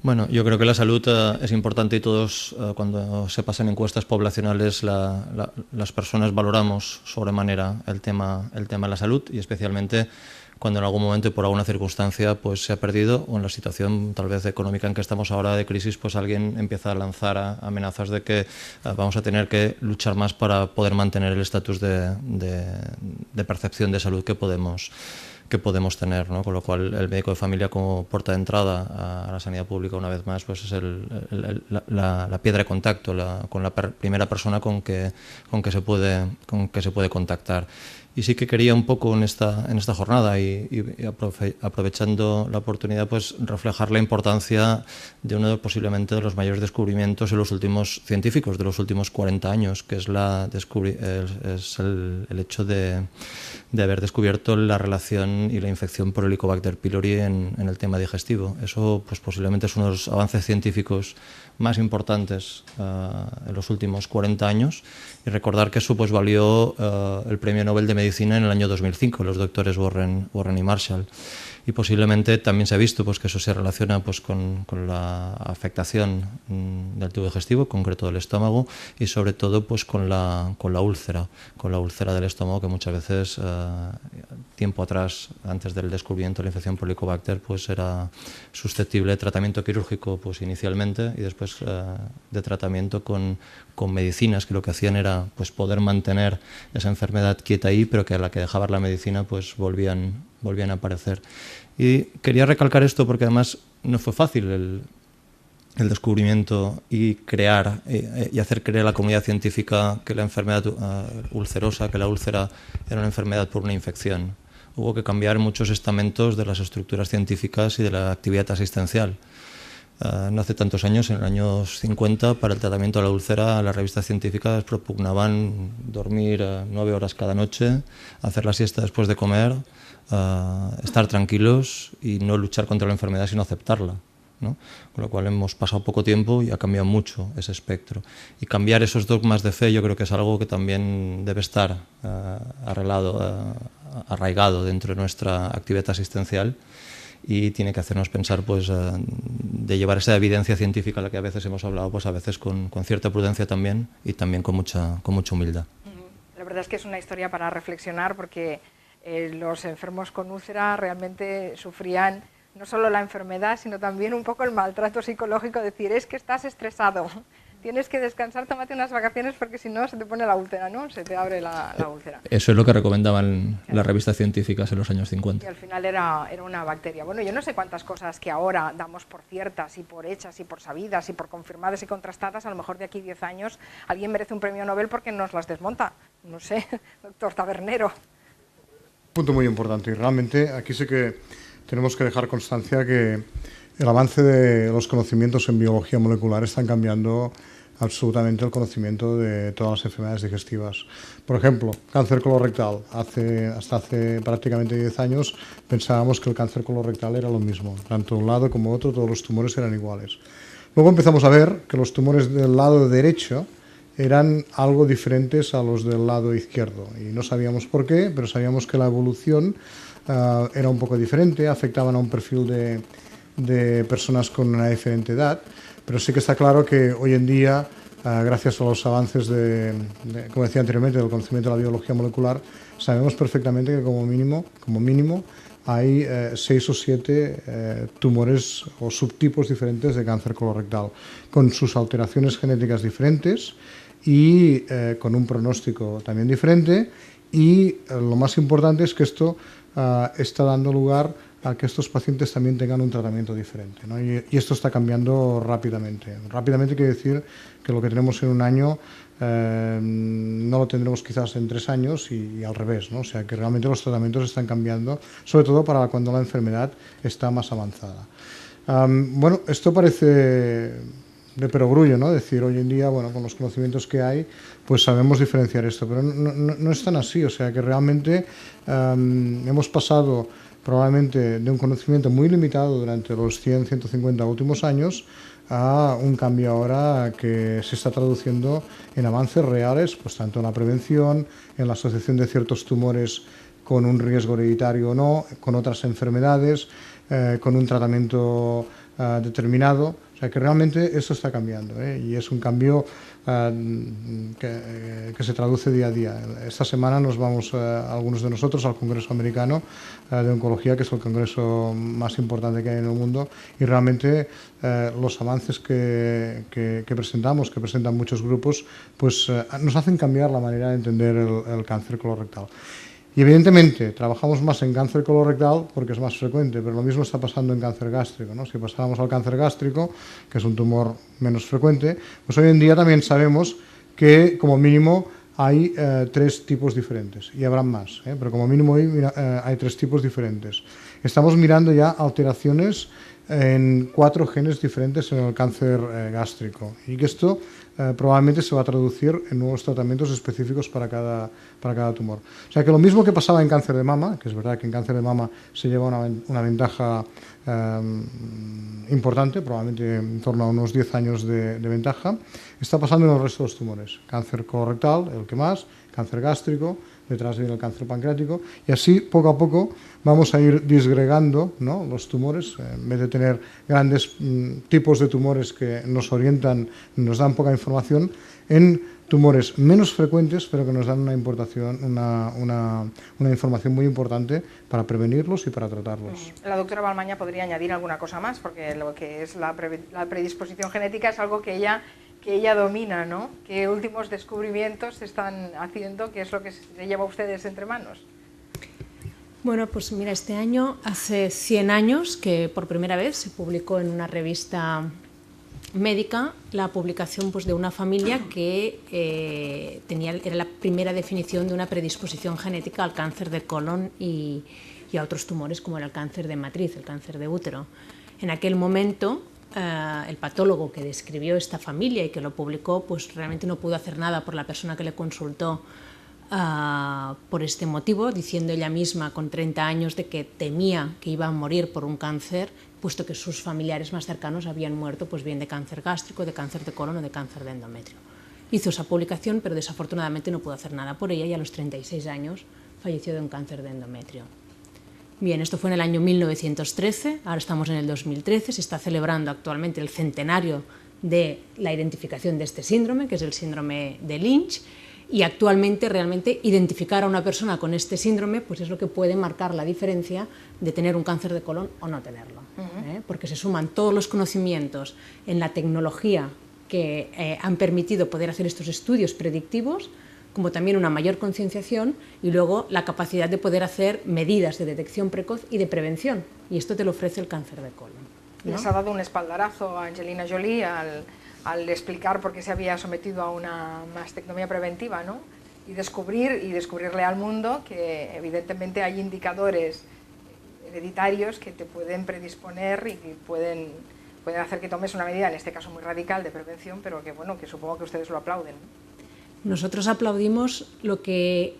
Bueno, yo creo que la salud es importante, y todos, cuando se pasan encuestas poblacionales, las personas valoramos sobremanera el tema de la salud, y especialmente cuando en algún momento y por alguna circunstancia pues se ha perdido, o en la situación tal vez económica en que estamos ahora de crisis, pues alguien empieza a lanzar amenazas de que vamos a tener que luchar más para poder mantener el estatus de percepción de salud que podemos tener, ¿no? Con lo cual el médico de familia, como puerta de entrada a la sanidad pública, una vez más, pues es la piedra de contacto con la primera persona con que se puede contactar. Y sí que quería un poco en esta jornada y aprovechando la oportunidad, pues reflejar la importancia de uno posiblemente de los mayores descubrimientos de los últimos científicos, de los últimos 40 años, que es el hecho de haber descubierto la relación y la infección por Helicobacter pylori en el tema digestivo. Eso pues posiblemente es uno de los avances científicos más importantes en los últimos 40 años, y recordar que eso pues valió el Premio Nobel de Medicina en el año 2005, los doctores Warren y Marshall. Y posiblemente también se ha visto pues, que eso se relaciona pues, con la afectación del tubo digestivo, en concreto del estómago, y sobre todo pues, con la úlcera del estómago, que muchas veces, tiempo atrás, antes del descubrimiento de la infección por Helicobacter, pues era susceptible de tratamiento quirúrgico pues, inicialmente, y después de tratamiento con medicinas que lo que hacían era pues, poder mantener esa enfermedad quieta ahí, pero que a la que dejaban la medicina pues volvían a aparecer. Y quería recalcar esto porque además no fue fácil el descubrimiento y crear y hacer creer a la comunidad científica que la enfermedad ulcerosa, que la úlcera era una enfermedad por una infección. Hubo que cambiar muchos estamentos de las estructuras científicas y de la actividad asistencial. No hace tantos años, en los años 50, para el tratamiento de la úlcera, las revistas científicas propugnaban dormir 9 horas cada noche, hacer la siesta después de comer, estar tranquilos y no luchar contra la enfermedad, sino aceptarla, ¿no? Con lo cual hemos pasado poco tiempo y ha cambiado mucho ese espectro. Y cambiar esos dogmas de fe yo creo que es algo que también debe estar arraigado dentro de nuestra actividad asistencial, y tiene que hacernos pensar pues, de llevar esa evidencia científica a la que a veces hemos hablado, pues a veces con cierta prudencia también, y también con mucha humildad. La verdad es que es una historia para reflexionar, porque los enfermos con úlcera realmente sufrían no solo la enfermedad, sino también un poco el maltrato psicológico, decir, es que estás estresado, tienes que descansar, tómate unas vacaciones porque si no se te pone la úlcera, ¿no? Se te abre la úlcera. Eso es lo que recomendaban las revistas científicas en los años 50. Y al final era una bacteria. Bueno, yo no sé cuántas cosas que ahora damos por ciertas y por hechas y por sabidas y por confirmadas y contrastadas, a lo mejor de aquí 10 años alguien merece un premio Nobel porque nos las desmonta. No sé, doctor Tabernero. Punto muy importante, y realmente aquí sí que tenemos que dejar constancia que el avance de los conocimientos en biología molecular están cambiando absolutamente el conocimiento de todas las enfermedades digestivas. Por ejemplo, cáncer colorectal. Hasta hace prácticamente 10 años pensábamos que el cáncer colorectal era lo mismo. Tanto un lado como otro, todos los tumores eran iguales. Luego empezamos a ver que los tumores del lado derecho eran algo diferentes a los del lado izquierdo. Y no sabíamos por qué, pero sabíamos que la evolución era un poco diferente, afectaban a un perfil de personas con una diferente edad. Pero sí que está claro que hoy en día, gracias a los avances como decía anteriormente, del conocimiento de la biología molecular, sabemos perfectamente que como mínimo hay 6 o 7 tumores o subtipos diferentes de cáncer colorectal, con sus alteraciones genéticas diferentes y con un pronóstico también diferente. Y lo más importante es que esto está dando lugar a que estos pacientes también tengan un tratamiento diferente, ¿no? Y esto está cambiando rápidamente. Rápidamente quiere decir que lo que tenemos en un año no lo tendremos quizás en 3 años y al revés, ¿no? O sea que realmente los tratamientos están cambiando, sobre todo para cuando la enfermedad está más avanzada. Bueno, esto parece de perogrullo, ¿no? Decir, hoy en día, bueno, con los conocimientos que hay, pues sabemos diferenciar esto, pero no es tan así. O sea que realmente hemos pasado probablemente de un conocimiento muy limitado durante los 100, 150 últimos años a un cambio ahora que se está traduciendo en avances reales, pues tanto en la prevención, en la asociación de ciertos tumores con un riesgo hereditario o no, con otras enfermedades, con un tratamiento determinado. O sea que realmente esto está cambiando, y es un cambio que se traduce día a día. Esta semana nos vamos, algunos de nosotros, al Congreso Americano de Oncología, que es el congreso más importante que hay en el mundo, y realmente los avances que presentamos, que presentan muchos grupos, pues nos hacen cambiar la manera de entender el cáncer colorectal. Y evidentemente trabajamos más en cáncer colorectal porque es más frecuente, pero lo mismo está pasando en cáncer gástrico, ¿no? Si pasáramos al cáncer gástrico, que es un tumor menos frecuente, pues hoy en día también sabemos que como mínimo hay 3 tipos diferentes, y habrán más, pero como mínimo hay 3 tipos diferentes. Estamos mirando ya alteraciones en 4 genes diferentes en el cáncer gástrico, y que esto probablemente se va a traducir en nuevos tratamientos específicos para cada tumor. O sea que lo mismo que pasaba en cáncer de mama, que es verdad que en cáncer de mama se lleva una ventaja importante, probablemente en torno a unos 10 años de ventaja, está pasando en el resto de los tumores. Cáncer colorectal, el que más, cáncer gástrico, detrás viene el cáncer pancreático, y así poco a poco vamos a ir disgregando, ¿no?, los tumores, en vez de tener grandes tipos de tumores que nos orientan, nos dan poca información, en tumores menos frecuentes, pero que nos dan una información muy importante para prevenirlos y para tratarlos. La doctora Balmaña podría añadir alguna cosa más, porque lo que es la predisposición genética es algo que ella domina, ¿no? ¿Qué últimos descubrimientos se están haciendo? ¿Qué es lo que se lleva a ustedes entre manos? Bueno, pues mira, este año hace 100 años que por primera vez se publicó en una revista médica la publicación, pues, de una familia que era la primera definición de una predisposición genética al cáncer de colon y a otros tumores como era el cáncer de matriz, el cáncer de útero. En aquel momento el patólogo que describió esta familia y que lo publicó, pues realmente no pudo hacer nada por la persona que le consultó por este motivo, diciendo ella misma con 30 años de que temía que iba a morir por un cáncer, puesto que sus familiares más cercanos habían muerto, pues bien de cáncer gástrico, de cáncer de colon o de cáncer de endometrio. Hizo esa publicación, pero desafortunadamente no pudo hacer nada por ella y a los 36 años falleció de un cáncer de endometrio. Bien, esto fue en el año 1913, ahora estamos en el 2013, se está celebrando actualmente el centenario de la identificación de este síndrome, que es el síndrome de Lynch, y actualmente realmente identificar a una persona con este síndrome pues es lo que puede marcar la diferencia de tener un cáncer de colon o no tenerlo, porque se suman todos los conocimientos en la tecnología que han permitido poder hacer estos estudios predictivos, como también una mayor concienciación y luego la capacidad de poder hacer medidas de detección precoz y de prevención, y esto te lo ofrece el cáncer de colon, ¿no? Les ha dado un espaldarazo a Angelina Jolie al explicar por qué se había sometido a una mastectomía preventiva, ¿no? Y descubrirle al mundo que evidentemente hay indicadores hereditarios que te pueden predisponer y que pueden hacer que tomes una medida, en este caso muy radical, de prevención, pero que, bueno, que supongo que ustedes lo aplauden. Nosotros aplaudimos lo que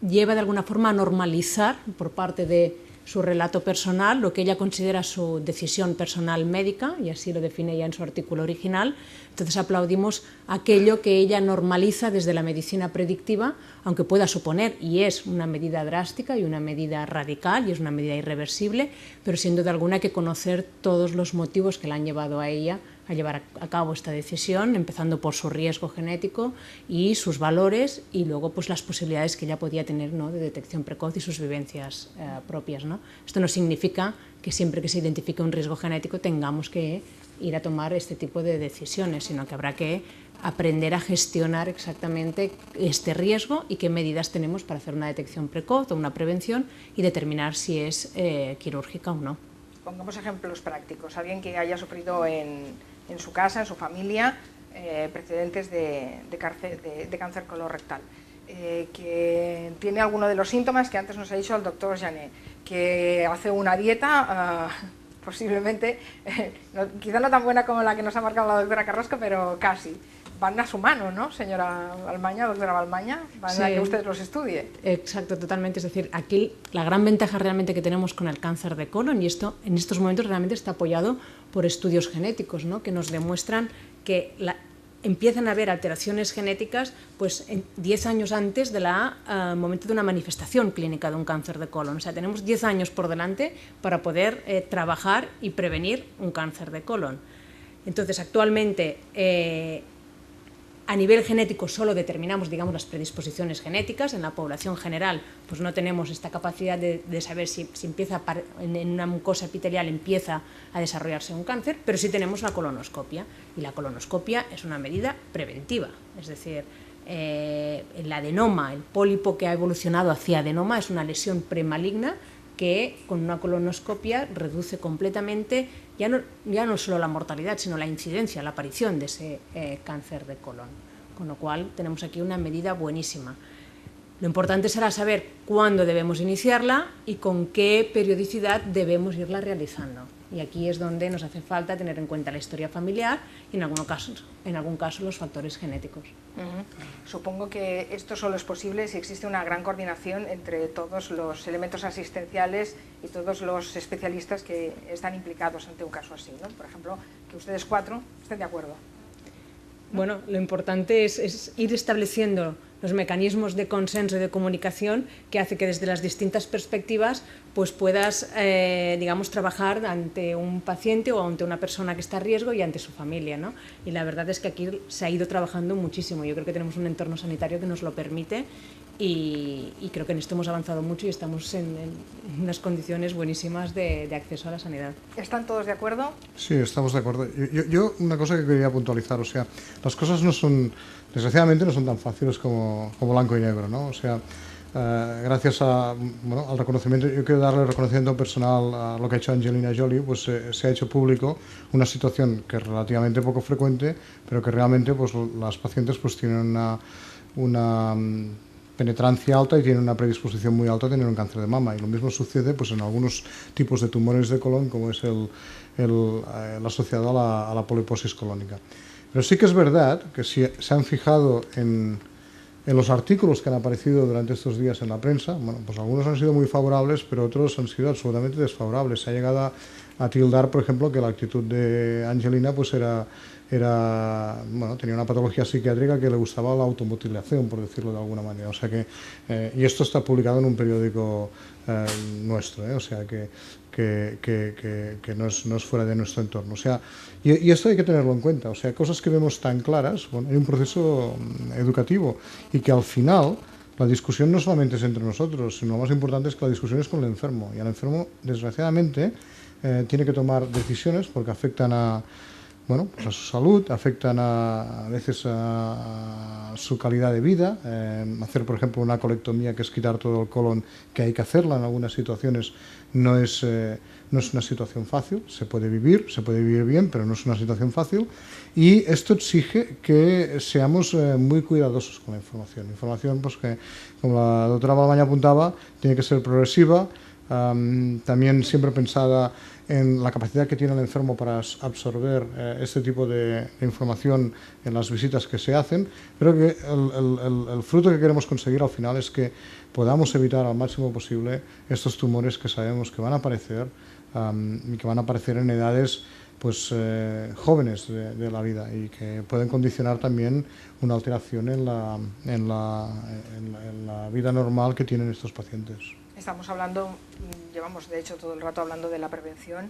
lleva de alguna forma a normalizar por parte de su relato personal, lo que ella considera su decisión personal médica, y así lo define ella en su artículo original. Entonces aplaudimos aquello que ella normaliza desde la medicina predictiva, aunque pueda suponer, y es una medida drástica y una medida radical y es una medida irreversible, pero sin duda alguna hay que conocer todos los motivos que la han llevado a ella a llevar a cabo esta decisión, empezando por su riesgo genético y sus valores, y luego pues las posibilidades que ella podía tener, ¿no?, de detección precoz y sus vivencias propias, ¿no? Esto no significa que siempre que se identifique un riesgo genético tengamos que ir a tomar este tipo de decisiones, sino que habrá que aprender a gestionar exactamente este riesgo y qué medidas tenemos para hacer una detección precoz o una prevención y determinar si es quirúrgica o no. Pongamos ejemplos prácticos. Alguien que haya sufrido en su casa, en su familia, precedentes de cáncer colorectal, que tiene alguno de los síntomas que antes nos ha dicho el doctor Jané, que hace una dieta posiblemente, quizá no tan buena como la que nos ha marcado la doctora Carrasco, pero casi. Van a su mano, ¿no, señora Balmaña, doctora Balmaña? Van a que usted los estudie. Exacto, totalmente. Es decir, aquí la gran ventaja realmente que tenemos con el cáncer de colon, y esto en estos momentos realmente está apoyado por estudios genéticos, ¿no?, que nos demuestran que empiezan a haber alteraciones genéticas pues 10 años antes del momento de una manifestación clínica de un cáncer de colon. O sea, tenemos 10 años por delante para poder trabajar y prevenir un cáncer de colon. Entonces, actualmente, a nivel genético solo determinamos, digamos, las predisposiciones genéticas. En la población general pues no tenemos esta capacidad de saber si empieza en una mucosa epitelial empieza a desarrollarse un cáncer, pero sí tenemos la colonoscopia, y la colonoscopia es una medida preventiva, es decir, el adenoma, el pólipo que ha evolucionado hacia adenoma es una lesión premaligna que con una colonoscopia reduce completamente ya no solo la mortalidad, sino la incidencia, la aparición de ese cáncer de colon. con lo cual tenemos aquí una medida buenísima. Lo importante será saber cuándo debemos iniciarla y con qué periodicidad debemos irla realizando. Y aquí es donde nos hace falta tener en cuenta la historia familiar y en algún caso los factores genéticos. Supongo que esto solo es posible si existe una gran coordinación entre todos los elementos asistenciales y todos los especialistas que están implicados ante un caso así, ¿no? Por ejemplo, que ustedes 4 estén de acuerdo. Bueno, lo importante es ir estableciendo los mecanismos de consenso y de comunicación que hace que desde las distintas perspectivas pues puedas, digamos, trabajar ante un paciente o ante una persona que está a riesgo y ante su familia, ¿no? Y la verdad es que aquí se ha ido trabajando muchísimo. Yo creo que tenemos un entorno sanitario que nos lo permite y creo que en esto hemos avanzado mucho y estamos en unas condiciones buenísimas de acceso a la sanidad. ¿Están todos de acuerdo? Sí, estamos de acuerdo. Yo una cosa que quería puntualizar, o sea, las cosas no son, desgraciadamente no son tan fáciles como blanco y negro, ¿no? O sea, gracias al reconocimiento, yo quiero darle reconocimiento personal a lo que ha hecho Angelina Jolie, pues se ha hecho público una situación que es relativamente poco frecuente, pero que realmente pues las pacientes pues tienen una penetrancia alta y tienen una predisposición muy alta a tener un cáncer de mama, y lo mismo sucede pues en algunos tipos de tumores de colon, como es el asociado a la poliposis colónica. Pero sí que es verdad que si se han fijado en los artículos que han aparecido durante estos días en la prensa, bueno, pues algunos han sido muy favorables, pero otros han sido absolutamente desfavorables. Se ha llegado a tildar, por ejemplo, que la actitud de Angelina pues tenía una patología psiquiátrica que le gustaba la automutilación, por decirlo de alguna manera. O sea que, y esto está publicado en un periódico nuestro, o sea que no es fuera de nuestro entorno. O sea, y esto hay que tenerlo en cuenta. O sea, cosas que vemos tan claras, bueno, hay un proceso educativo y que al final la discusión no solamente es entre nosotros, sino lo más importante es que la discusión es con el enfermo. Y el enfermo, desgraciadamente, tiene que tomar decisiones porque afectan a su salud, afectan a veces a su calidad de vida. Hacer, por ejemplo, una colectomía, que es quitar todo el colon, que hay que hacerla en algunas situaciones, no es una situación fácil. Se puede vivir bien, pero no es una situación fácil. Y esto exige que seamos muy cuidadosos con la información. Información pues que, como la doctora Balbaña apuntaba, tiene que ser progresiva, también siempre pensada en la capacidad que tiene el enfermo para absorber este tipo de información en las visitas que se hacen, pero que el fruto que queremos conseguir al final es que podamos evitar al máximo posible estos tumores que sabemos que van a aparecer y que van a aparecer en edades pues jóvenes de la vida y que pueden condicionar también una alteración en la vida normal que tienen estos pacientes. Estamos hablando, llevamos de hecho todo el rato hablando de la prevención,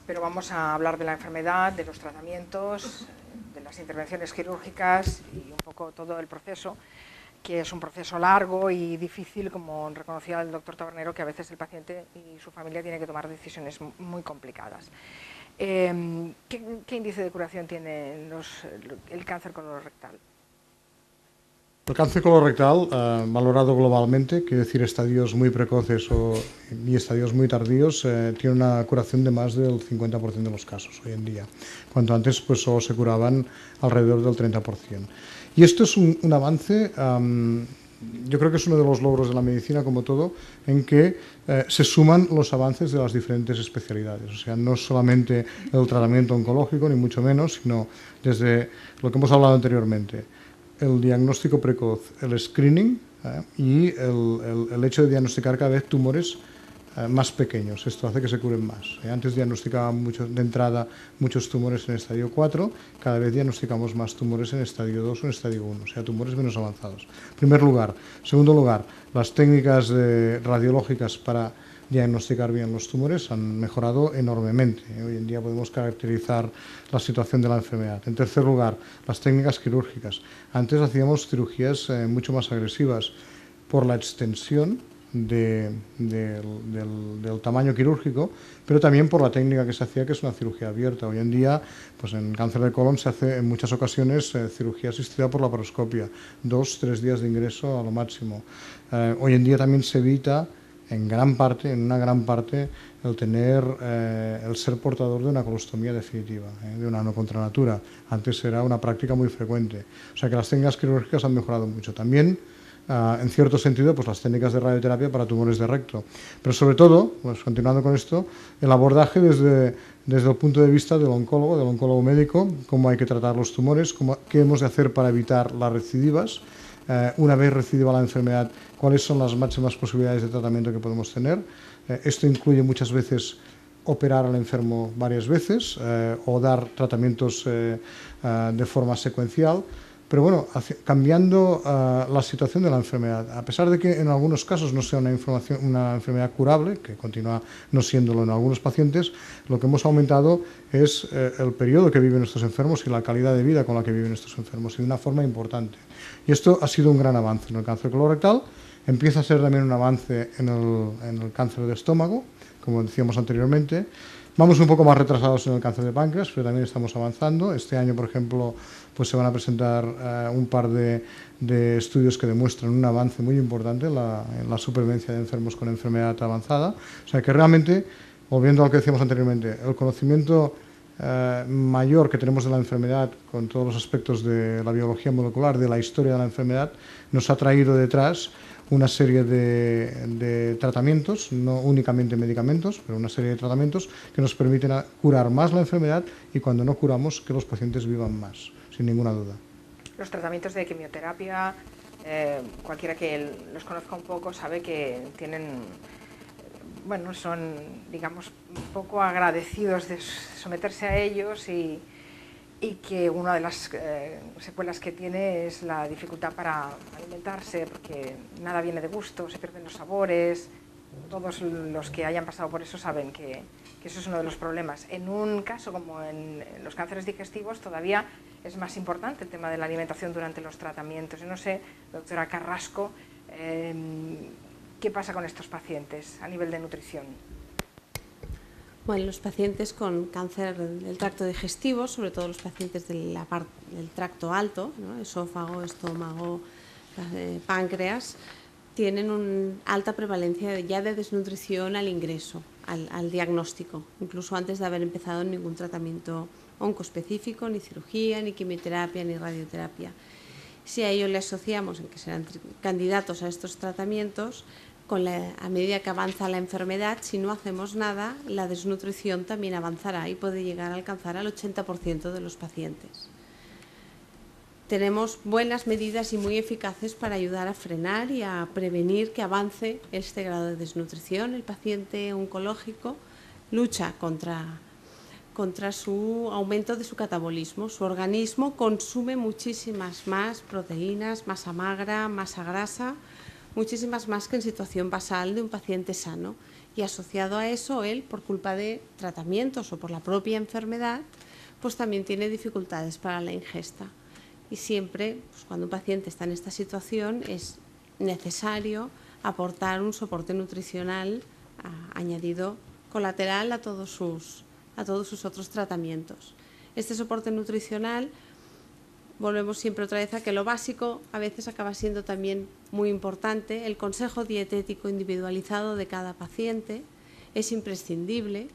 pero vamos a hablar de la enfermedad, de los tratamientos, de las intervenciones quirúrgicas y un poco todo el proceso, que es un proceso largo y difícil, como reconocía el doctor Tabernero, que a veces el paciente y su familia tienen que tomar decisiones muy complicadas. ¿Qué índice de curación tiene el cáncer colorectal? El cáncer colorectal, valorado globalmente, quiere decir estadios muy precoces y estadios muy tardíos, tiene una curación de más del 50% de los casos hoy en día. Cuanto antes pues solo se curaban alrededor del 30%. Y esto es un avance, yo creo que es uno de los logros de la medicina, como todo, en que se suman los avances de las diferentes especialidades. O sea, no solamente el tratamiento oncológico, ni mucho menos, sino desde lo que hemos hablado anteriormente. El diagnóstico precoz, el screening y el hecho de diagnosticar cada vez tumores más pequeños. Esto hace que se curen más. Antes diagnosticábamos de entrada muchos tumores en estadio 4, cada vez diagnosticamos más tumores en estadio 2 o en estadio 1, o sea, tumores menos avanzados. En primer lugar. Segundo lugar, las técnicas radiológicas para diagnosticar bien los tumores han mejorado enormemente. Hoy en día podemos caracterizar la situación de la enfermedad. En tercer lugar, las técnicas quirúrgicas. Antes hacíamos cirugías mucho más agresivas por la extensión del tamaño quirúrgico, pero también por la técnica que se hacía, que es una cirugía abierta. Hoy en día, pues en cáncer de colon se hace en muchas ocasiones cirugía asistida por laparoscopia, 2-3 días de ingreso a lo máximo. Hoy en día también se evita en una gran parte, el tener, el ser portador de una colostomía definitiva, de una no contra natura. Antes era una práctica muy frecuente. O sea que las técnicas quirúrgicas han mejorado mucho. También, en cierto sentido, pues las técnicas de radioterapia para tumores de recto. Pero sobre todo, pues continuando con esto, el abordaje desde el punto de vista del oncólogo médico, cómo hay que tratar los tumores, qué hemos de hacer para evitar las recidivas. Una vez recidiva la enfermedad, cuáles son las máximas posibilidades de tratamiento que podemos tener. Esto incluye muchas veces operar al enfermo varias veces o dar tratamientos de forma secuencial. Pero bueno, cambiando la situación de la enfermedad, a pesar de que en algunos casos no sea una enfermedad curable, que continúa no siéndolo en algunos pacientes, lo que hemos aumentado es el periodo que viven estos enfermos y la calidad de vida con la que viven estos enfermos, y de una forma importante. Y esto ha sido un gran avance en el cáncer colorectal. Empieza a ser también un avance en el cáncer de estómago, como decíamos anteriormente. Vamos un poco más retrasados en el cáncer de páncreas, pero también estamos avanzando. Este año, por ejemplo, pues se van a presentar un par de estudios que demuestran un avance muy importante en la supervivencia de enfermos con enfermedad avanzada. O sea que realmente, volviendo a lo que decíamos anteriormente, el conocimiento mayor que tenemos de la enfermedad, con todos los aspectos de la biología molecular, de la historia de la enfermedad, nos ha traído detrás una serie de tratamientos, no únicamente medicamentos, pero una serie de tratamientos que nos permiten curar más la enfermedad, y cuando no curamos, que los pacientes vivan más, sin ninguna duda. Los tratamientos de quimioterapia, cualquiera que los conozca un poco sabe que tienen, bueno, son, digamos, un poco agradecidos de someterse a ellos, y que una de las secuelas que tiene es la dificultad para alimentarse, porque nada viene de gusto, se pierden los sabores. Todos los que hayan pasado por eso saben que eso es uno de los problemas. En un caso como en los cánceres digestivos todavía es más importante el tema de la alimentación durante los tratamientos. Yo no sé, doctora Carrasco, ¿qué pasa con estos pacientes a nivel de nutrición? Bueno, los pacientes con cáncer del tracto digestivo, sobre todo los pacientes del tracto alto, ¿no? Esófago, estómago, páncreas, tienen una alta prevalencia ya de desnutrición al ingreso, al diagnóstico, incluso antes de haber empezado ningún tratamiento oncoespecífico, ni cirugía, ni quimioterapia, ni radioterapia. Si a ello le asociamos en que serán candidatos a estos tratamientos, a medida que avanza la enfermedad, si no hacemos nada, la desnutrición también avanzará y puede llegar a alcanzar al 80% de los pacientes. Tenemos buenas medidas y muy eficaces para ayudar a frenar y a prevenir que avance este grado de desnutrición. El paciente oncológico lucha contra su aumento de su catabolismo. Su organismo consume muchísimas más proteínas, masa magra, masa grasa, muchísimas más que en situación basal de un paciente sano, y asociado a eso él, por culpa de tratamientos o por la propia enfermedad, pues también tiene dificultades para la ingesta. Y siempre, pues cuando un paciente está en esta situación, es necesario aportar un soporte nutricional añadido colateral a todos sus otros tratamientos. Este soporte nutricional, volvemos siempre otra vez a que lo básico a veces acaba siendo también muy importante. El consejo dietético individualizado de cada paciente es imprescindible,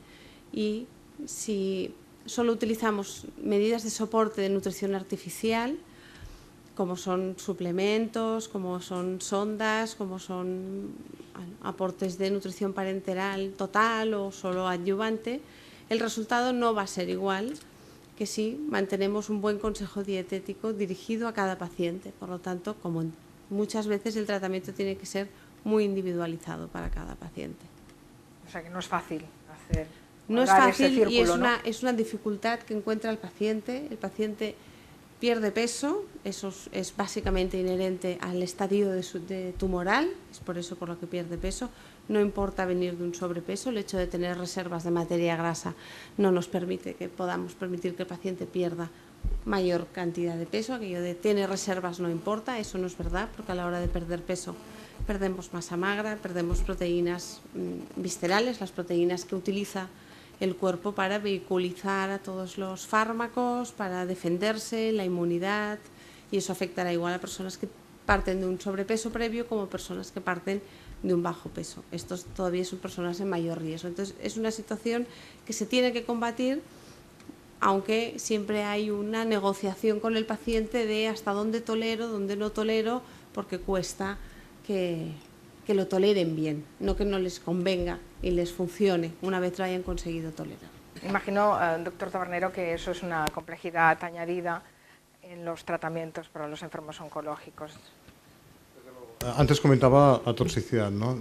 y si solo utilizamos medidas de soporte de nutrición artificial, como son suplementos, como son sondas, como son aportes de nutrición parenteral total o solo adyuvante, el resultado no va a ser igual que si mantenemos un buen consejo dietético dirigido a cada paciente. Por lo tanto, como muchas veces, el tratamiento tiene que ser muy individualizado para cada paciente. O sea que no es fácil hacer. No es fácil, círculo, y es una dificultad que encuentra el paciente. El paciente pierde peso, eso es básicamente inherente al estadio tumoral, es por eso por lo que pierde peso. No importa venir de un sobrepeso, el hecho de tener reservas de materia grasa no nos permite que podamos permitir que el paciente pierda mayor cantidad de peso. Aquello de tiene reservas no importa, eso no es verdad, porque a la hora de perder peso perdemos masa magra, perdemos proteínas viscerales, las proteínas que utiliza el cuerpo para vehiculizar a todos los fármacos, para defenderse, la inmunidad, y eso afectará igual a personas que parten de un sobrepeso previo como personas que parten de un bajo peso. Estos todavía son personas en mayor riesgo. Entonces, es una situación que se tiene que combatir, aunque siempre hay una negociación con el paciente de hasta dónde tolero, dónde no tolero, porque cuesta que lo toleren bien, no que no les convenga y les funcione una vez lo hayan conseguido tolerar. Imagino, doctor Tabernero, que eso es una complejidad añadida en los tratamientos para los enfermos oncológicos. Antes comentaba la toxicidad, ¿no?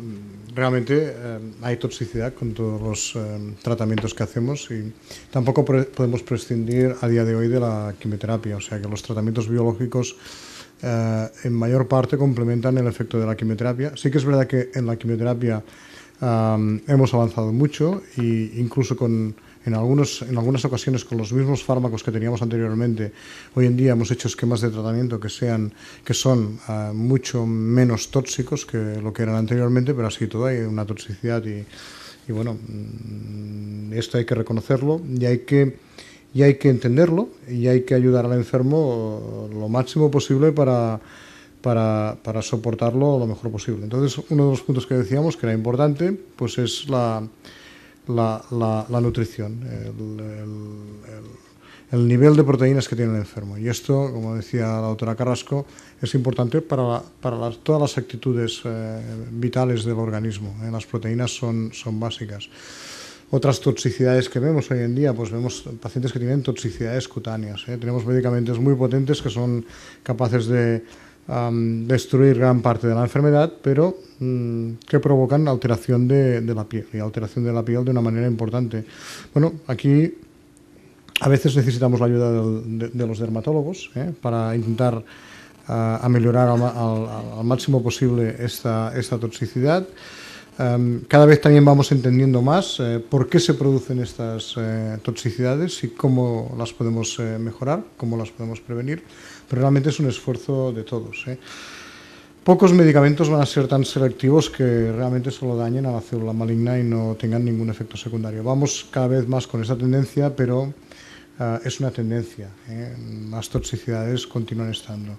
Realmente hay toxicidad con todos los tratamientos que hacemos y tampoco podemos prescindir a día de hoy de la quimioterapia, o sea que los tratamientos biológicos en mayor parte complementan el efecto de la quimioterapia. Sí que es verdad que en la quimioterapia hemos avanzado mucho e incluso en algunas ocasiones con los mismos fármacos que teníamos anteriormente, hoy en día hemos hecho esquemas de tratamiento que son mucho menos tóxicos que lo que eran anteriormente, pero así todo hay una toxicidad y bueno, esto hay que reconocerlo y hay que entenderlo y hay que ayudar al enfermo lo máximo posible para soportarlo lo mejor posible. Entonces, uno de los puntos que decíamos que era importante, pues es la nutrición, el nivel de proteínas que tiene el enfermo. Y esto, como decía la doctora Carrasco, es importante para todas las actitudes vitales del organismo. Las proteínas son básicas. Otras toxicidades que vemos hoy en día, pues vemos pacientes que tienen toxicidades cutáneas. Tenemos medicamentos muy potentes que son capaces de destruir gran parte de la enfermedad, pero que provocan alteración de la piel, y alteración de la piel de una manera importante. Bueno, aquí a veces necesitamos la ayuda de los dermatólogos para intentar ameliorar al máximo posible esta toxicidad. Cada vez también vamos entendiendo más por qué se producen estas toxicidades y cómo las podemos mejorar, cómo las podemos prevenir, pero realmente es un esfuerzo de todos. Pocos medicamentos van a ser tan selectivos que realmente solo dañen a la célula maligna y no tengan ningún efecto secundario. Vamos cada vez más con esa tendencia, pero es una tendencia. Las toxicidades continúan estando.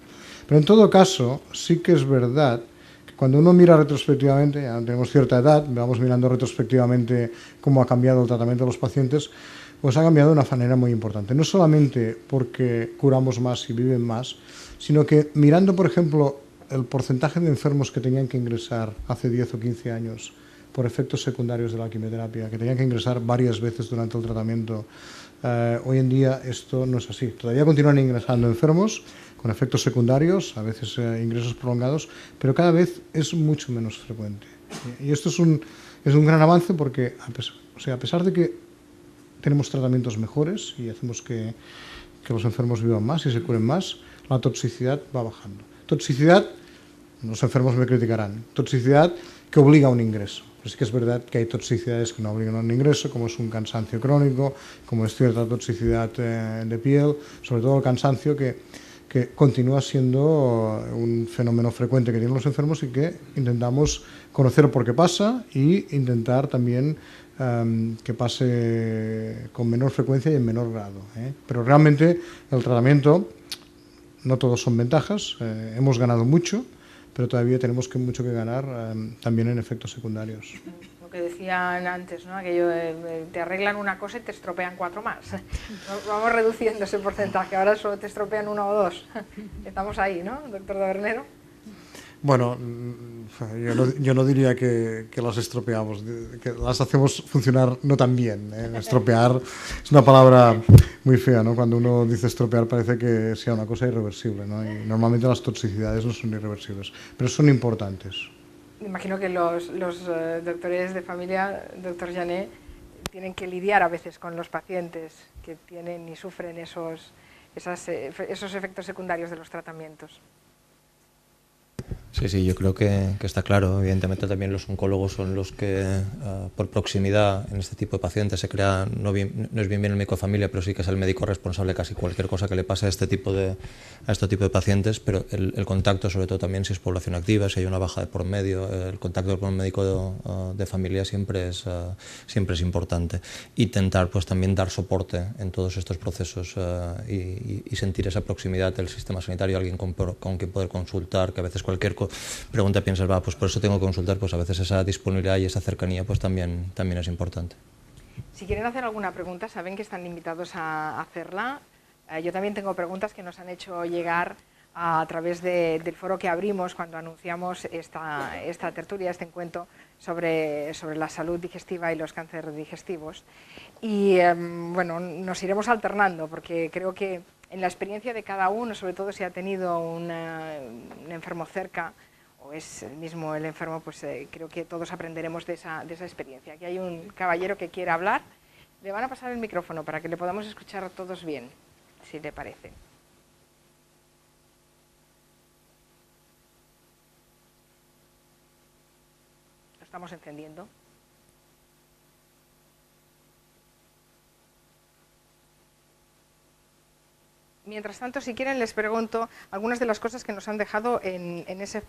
Pero en todo caso, sí que es verdad que cuando uno mira retrospectivamente, ya tenemos cierta edad, vamos mirando retrospectivamente cómo ha cambiado el tratamiento de los pacientes, pues ha cambiado de una manera muy importante. No solamente porque curamos más y viven más, sino que mirando, por ejemplo, el porcentaje de enfermos que tenían que ingresar hace 10 o 15 años por efectos secundarios de la quimioterapia, que tenían que ingresar varias veces durante el tratamiento, hoy en día esto no es así. Todavía continúan ingresando enfermos con efectos secundarios, a veces ingresos prolongados, pero cada vez es mucho menos frecuente. Y esto es un gran avance porque, a pesar de que tenemos tratamientos mejores y hacemos que los enfermos vivan más y se curen más, la toxicidad va bajando. Toxicidad, los enfermos me criticarán, toxicidad que obliga a un ingreso. Pero sí que es verdad que hay toxicidades que no obligan a un ingreso, como es un cansancio crónico, como es cierta toxicidad de piel, sobre todo el cansancio que continúa siendo un fenómeno frecuente que tienen los enfermos y que intentamos conocer por qué pasa y intentar también que pase con menor frecuencia y en menor grado. Pero realmente el tratamiento, no todos son ventajas, hemos ganado mucho, pero todavía tenemos mucho que ganar también en efectos secundarios. Lo que decían antes, ¿no? Aquello de te arreglan una cosa y te estropean 4 más. Vamos reduciendo ese porcentaje, ahora solo te estropean 1 o 2. Estamos ahí, ¿no, doctor Tabernero? Bueno, yo no diría que las estropeamos, que las hacemos funcionar no tan bien. Estropear es una palabra muy fea, ¿no? Cuando uno dice estropear parece que sea una cosa irreversible, ¿no? Y normalmente las toxicidades no son irreversibles, pero son importantes. Imagino que los doctores de familia, doctor Jané, tienen que lidiar a veces con los pacientes que tienen y sufren esos efectos secundarios de los tratamientos. Sí, yo creo que está claro. Evidentemente también los oncólogos son los que por proximidad en este tipo de pacientes se crea, no es bien el médico de familia, pero sí que es el médico responsable de casi cualquier cosa que le pase a este tipo de pacientes, pero el contacto, sobre todo también si es población activa, si hay una baja de por medio, el contacto con el médico de familia siempre es importante. Intentar pues también dar soporte en todos estos procesos y sentir esa proximidad del sistema sanitario, alguien con quien poder consultar, que a veces cualquier médico pregunta, piensas, pues por eso tengo que consultar, pues a veces esa disponibilidad y esa cercanía pues también es importante. Si quieren hacer alguna pregunta, saben que están invitados a hacerla. Yo también tengo preguntas que nos han hecho llegar a través del foro que abrimos cuando anunciamos esta tertulia, este encuentro sobre la salud digestiva y los cánceres digestivos. Y bueno, nos iremos alternando porque creo que en la experiencia de cada uno, sobre todo si ha tenido un enfermo cerca o es el mismo el enfermo, pues creo que todos aprenderemos de esa experiencia. Aquí hay un caballero que quiere hablar. Le van a pasar el micrófono para que le podamos escuchar todos bien, si le parece. Lo estamos encendiendo. Mientras tanto, si quieren, les pregunto algunas de las cosas que nos han dejado en ese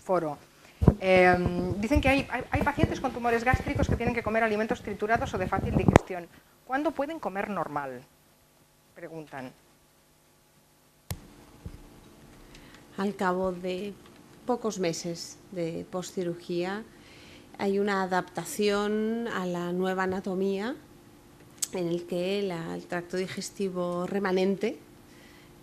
foro. Dicen que hay pacientes con tumores gástricos que tienen que comer alimentos triturados o de fácil digestión. ¿Cuándo pueden comer normal? Preguntan. Al cabo de pocos meses de postcirugía hay una adaptación a la nueva anatomía en el que el tracto digestivo remanente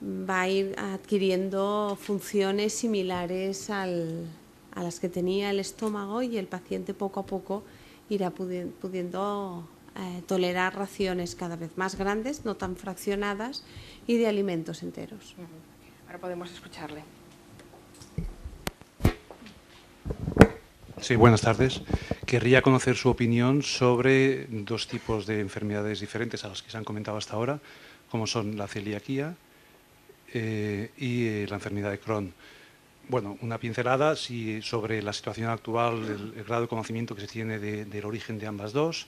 va a ir adquiriendo funciones similares a las que tenía el estómago y el paciente poco a poco irá pudiendo tolerar raciones cada vez más grandes, no tan fraccionadas y de alimentos enteros. Ahora podemos escucharle. Sí, buenas tardes. Querría conocer su opinión sobre dos tipos de enfermedades diferentes a las que se han comentado hasta ahora, como son la celiaquía y la enfermedad de Crohn. Bueno, una pincelada sobre la situación actual, el grado de conocimiento que se tiene del origen de ambas dos,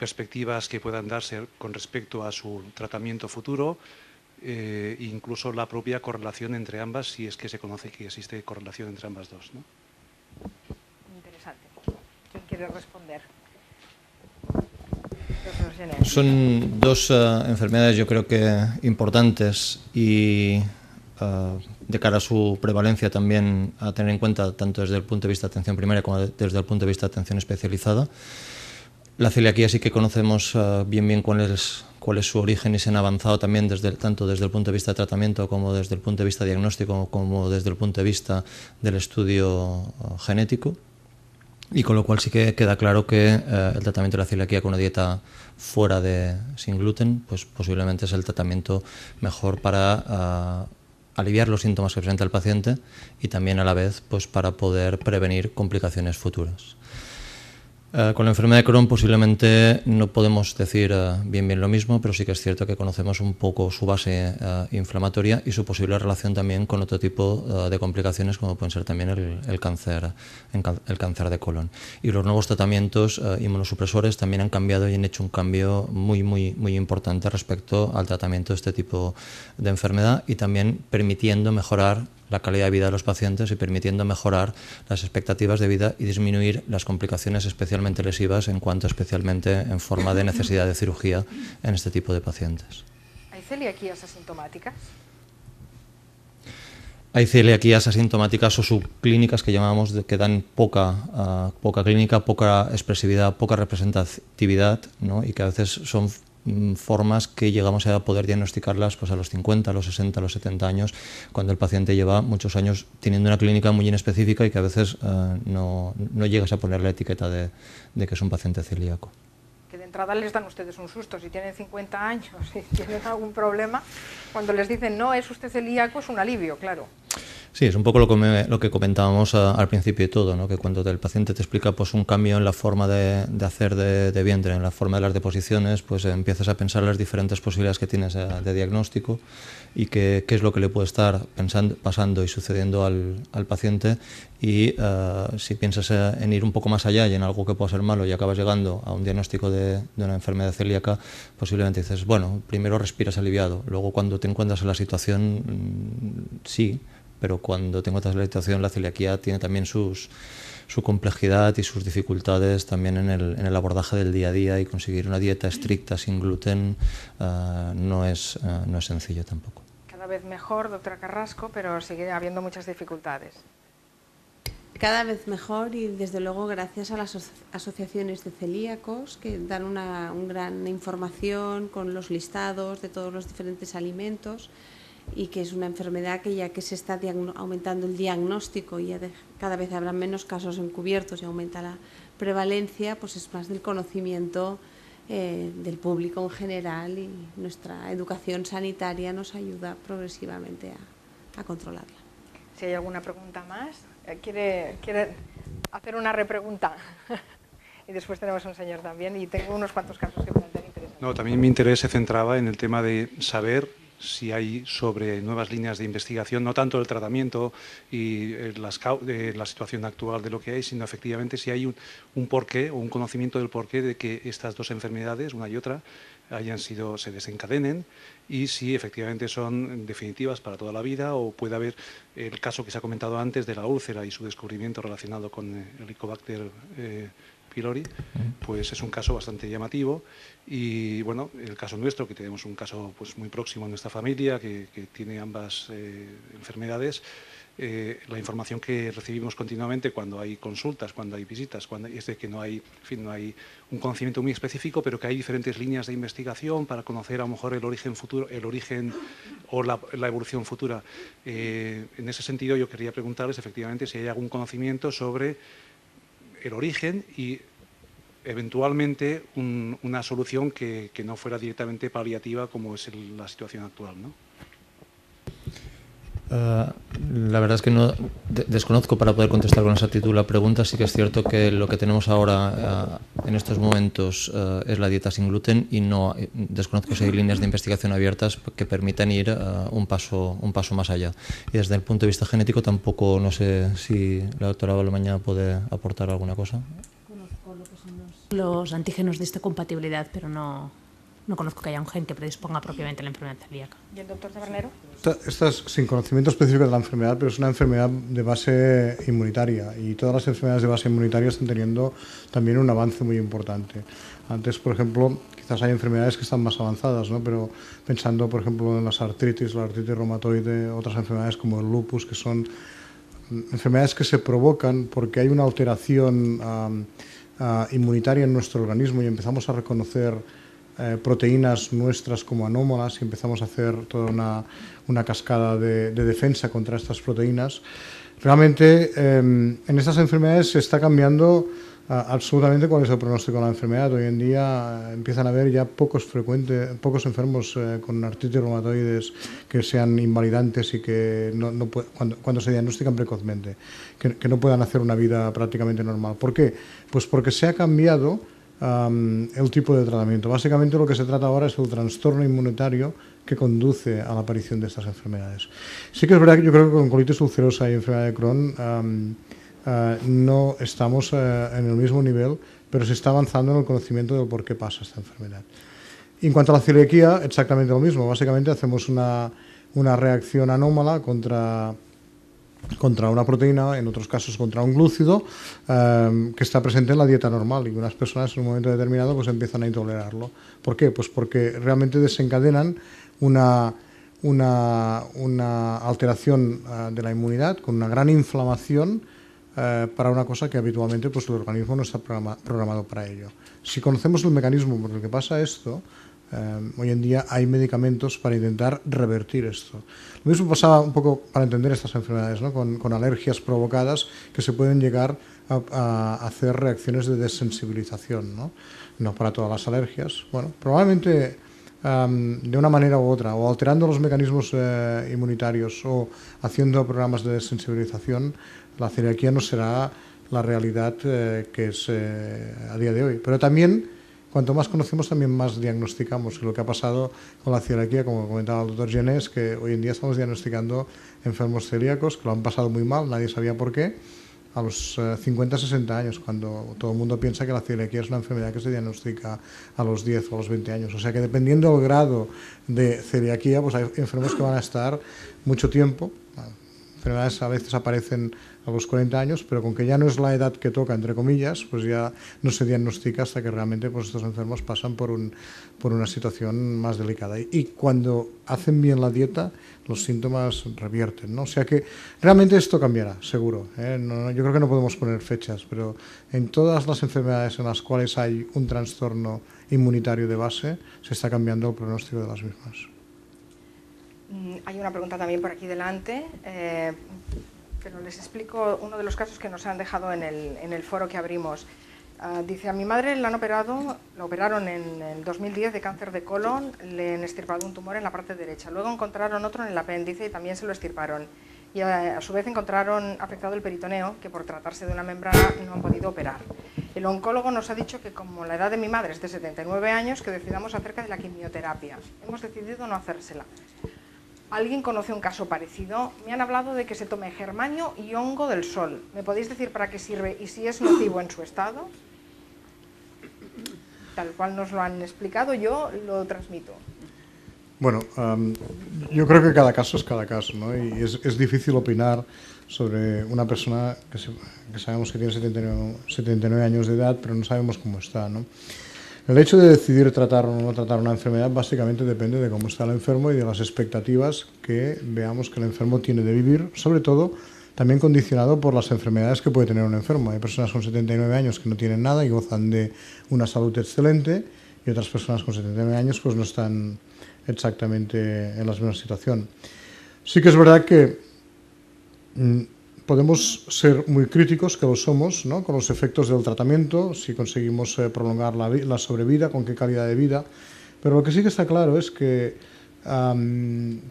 perspectivas que puedan darse con respecto a su tratamiento futuro, incluso la propia correlación entre ambas, si es que se conoce que existe correlación entre ambas dos, ¿no? Interesante. ¿Quién quiere responder? Son dos enfermedades, yo creo que importantes y de cara a su prevalencia también a tener en cuenta tanto desde el punto de vista de atención primaria como desde el punto de vista de atención especializada. La celiaquía sí que conocemos bien cuál es su origen y se han avanzado también tanto desde el punto de vista de tratamiento como desde el punto de vista diagnóstico como desde el punto de vista del estudio genético. Y con lo cual sí que queda claro que el tratamiento de la celiaquía con una dieta sin gluten, pues posiblemente es el tratamiento mejor para aliviar los síntomas que presenta el paciente y también a la vez pues para poder prevenir complicaciones futuras. Con la enfermedad de Crohn posiblemente no podemos decir bien lo mismo, pero sí que es cierto que conocemos un poco su base inflamatoria y su posible relación también con otro tipo de complicaciones como pueden ser también el cáncer de colon. Y los nuevos tratamientos inmunosupresores también han cambiado y han hecho un cambio muy importante respecto al tratamiento de este tipo de enfermedad y también permitiendo mejorar la calidad de vida de los pacientes y permitiendo mejorar las expectativas de vida y disminuir las complicaciones especialmente lesivas especialmente en forma de necesidad de cirugía en este tipo de pacientes. ¿Hay celiaquías asintomáticas? Hay celiaquías asintomáticas o subclínicas que llamamos que dan poca clínica, poca expresividad, poca representatividad, ¿no? Y que a veces son formas que llegamos a poder diagnosticarlas pues a los 50, a los 60, a los 70 años, cuando el paciente lleva muchos años teniendo una clínica muy inespecífica y que a veces no llegas a poner la etiqueta de que es un paciente celíaco. Que de entrada les dan ustedes un susto, si tienen 50 años y tienen algún problema, cuando les dicen no, es usted celíaco, es un alivio, claro. Sí, es un poco lo que comentábamos al principio de todo, ¿no? Que cuando el paciente te explica pues un cambio en la forma de hacer de vientre, en la forma de las deposiciones, pues empiezas a pensar las diferentes posibilidades que tienes de diagnóstico y qué es lo que le puede estar pasando y sucediendo al paciente y si piensas en ir un poco más allá y en algo que pueda ser malo y acabas llegando a un diagnóstico de una enfermedad celíaca, posiblemente dices, bueno, primero respiras aliviado, luego cuando te encuentras en la situación, sí, pero cuando te encuentras en la situación, la celiaquía tiene también su complejidad y sus dificultades también en el abordaje del día a día y conseguir una dieta estricta sin gluten no es sencillo tampoco. Cada vez mejor, doctora Carrasco, pero sigue habiendo muchas dificultades. Cada vez mejor, y desde luego gracias a las asociaciones de celíacos que dan una gran información con los listados de todos los diferentes alimentos, y que es una enfermedad que, ya que se está aumentando el diagnóstico y cada vez habrá menos casos encubiertos y aumenta la prevalencia, pues es más del conocimiento del público en general, y nuestra educación sanitaria nos ayuda progresivamente a controlarla. Si hay alguna pregunta más, ¿quiere hacer una repregunta? Y después tenemos un señor también, y tengo unos cuantos casos que pueden tener interés. No, también mi interés se centraba en el tema de saber si hay sobre nuevas líneas de investigación, no tanto el tratamiento y la situación actual de lo que hay, sino efectivamente si hay un porqué o un conocimiento del porqué de que estas dos enfermedades, una y otra, se desencadenen, y si efectivamente son definitivas para toda la vida, o puede haber el caso que se ha comentado antes de la úlcera y su descubrimiento relacionado con el Helicobacter pylori, pues es un caso bastante llamativo. Y bueno, el caso nuestro, que tenemos un caso pues muy próximo en nuestra familia que tiene ambas enfermedades, la información que recibimos continuamente cuando hay consultas, cuando hay visitas, es de que no hay un conocimiento muy específico, pero que hay diferentes líneas de investigación para conocer a lo mejor el origen futuro, o la evolución futura. En ese sentido, yo quería preguntarles efectivamente si hay algún conocimiento sobre el origen y eventualmente una solución que no fuera directamente paliativa, como es la situación actual, ¿no? La verdad es que no desconozco para poder contestar con exactitud la pregunta. Sí que es cierto que lo que tenemos ahora en estos momentos es la dieta sin gluten, y no desconozco si hay líneas de investigación abiertas que permitan ir un paso más allá. Y desde el punto de vista genético tampoco, no sé si la doctora Balmaña puede aportar alguna cosa. Conozco lo que son los antígenos de histocompatibilidad, pero no conozco que haya un gen que predisponga propiamente a la enfermedad celíaca. ¿Y el doctor Tabernero? Esta es sin conocimiento específico de la enfermedad, pero es una enfermedad de base inmunitaria, y todas las enfermedades de base inmunitaria están teniendo también un avance muy importante. Antes, por ejemplo, quizás hay enfermedades que están más avanzadas, ¿no? Pero pensando, por ejemplo, en las artritis, la artritis reumatoide, otras enfermedades como el lupus, que son enfermedades que se provocan porque hay una alteración inmunitaria en nuestro organismo, y empezamos a reconocer proteínas nuestras como anómalas, y empezamos a hacer toda una cascada de defensa contra estas proteínas. Realmente en estas enfermedades se está cambiando absolutamente cuál es el pronóstico de la enfermedad. Hoy en día empiezan a haber ya pocos enfermos con artritis reumatoides que sean invalidantes y que cuando se diagnostican precozmente, que no puedan hacer una vida prácticamente normal. ¿Por qué? Pues porque se ha cambiado el tipo de tratamiento. Básicamente lo que se trata ahora es el trastorno inmunitario que conduce a la aparición de estas enfermedades. Sí que es verdad que yo creo que con colitis ulcerosa y enfermedad de Crohn no estamos en el mismo nivel, pero se está avanzando en el conocimiento de por qué pasa esta enfermedad. Y en cuanto a la celiaquía, exactamente lo mismo. Básicamente hacemos una reacción anómala contra una proteína, en otros casos contra un glúcido, que está presente en la dieta normal, y unas personas en un momento determinado pues empiezan a intolerarlo. ¿Por qué? Pues porque realmente desencadenan una alteración de la inmunidad con una gran inflamación para una cosa que habitualmente pues el organismo no está programado para ello. Si conocemos el mecanismo por el que pasa esto, hoy en día hay medicamentos para intentar revertir esto. Lo mismo pasaba un poco para entender estas enfermedades, ¿no? Con alergias provocadas que se pueden llegar a hacer reacciones de desensibilización, no para todas las alergias. Bueno, probablemente de una manera u otra, o alterando los mecanismos inmunitarios o haciendo programas de desensibilización, la celiaquía no será la realidad que es a día de hoy. Pero también, cuanto más conocemos, también más diagnosticamos. Y lo que ha pasado con la celiaquía, como comentaba el doctor Gené, que hoy en día estamos diagnosticando enfermos celíacos que lo han pasado muy mal, nadie sabía por qué, a los 50-60 años, cuando todo el mundo piensa que la celiaquía es una enfermedad que se diagnostica a los 10 o a los 20 años. O sea que dependiendo del grado de celiaquía, pues hay enfermos que van a estar mucho tiempo, enfermedades a veces aparecen a los 40 años, pero con que ya no es la edad que toca, entre comillas, pues ya no se diagnostica hasta que realmente pues, estos enfermos pasan por una situación más delicada. Y cuando hacen bien la dieta, los síntomas revierten, ¿no? O sea que realmente esto cambiará, seguro, ¿eh? Yo creo que no podemos poner fechas, pero en todas las enfermedades en las cuales hay un trastorno inmunitario de base, se está cambiando el pronóstico de las mismas. Hay una pregunta también por aquí delante, pero les explico uno de los casos que nos han dejado en el foro que abrimos. Dice, a mi madre la operaron en el 2010 de cáncer de colon, le han extirpado un tumor en la parte derecha, luego encontraron otro en el apéndice y también se lo extirparon. Y a su vez encontraron afectado el peritoneo, que por tratarse de una membrana no han podido operar. El oncólogo nos ha dicho que como la edad de mi madre es de 79 años, que decidamos acerca de la quimioterapia. Hemos decidido no hacérsela. ¿Alguien conoce un caso parecido? Me han hablado de que se tome germanio y hongo del sol. ¿Me podéis decir para qué sirve y si es nocivo en su estado? Tal cual nos lo han explicado, yo lo transmito. Bueno, yo creo que cada caso es cada caso, ¿no? Y es difícil opinar sobre una persona que sabemos que tiene 79 años de edad, pero no sabemos cómo está, ¿no? El hecho de decidir tratar o no tratar una enfermedad básicamente depende de cómo está el enfermo y de las expectativas que veamos que el enfermo tiene de vivir, sobre todo también condicionado por las enfermedades que puede tener un enfermo. Hay personas con 79 años que no tienen nada y gozan de una salud excelente, y otras personas con 79 años pues no están exactamente en la misma situación. Sí que es verdad que podemos ser muy críticos, que lo somos, ¿no?, con los efectos del tratamiento, si conseguimos prolongar la sobrevida, con qué calidad de vida, pero lo que sí que está claro es que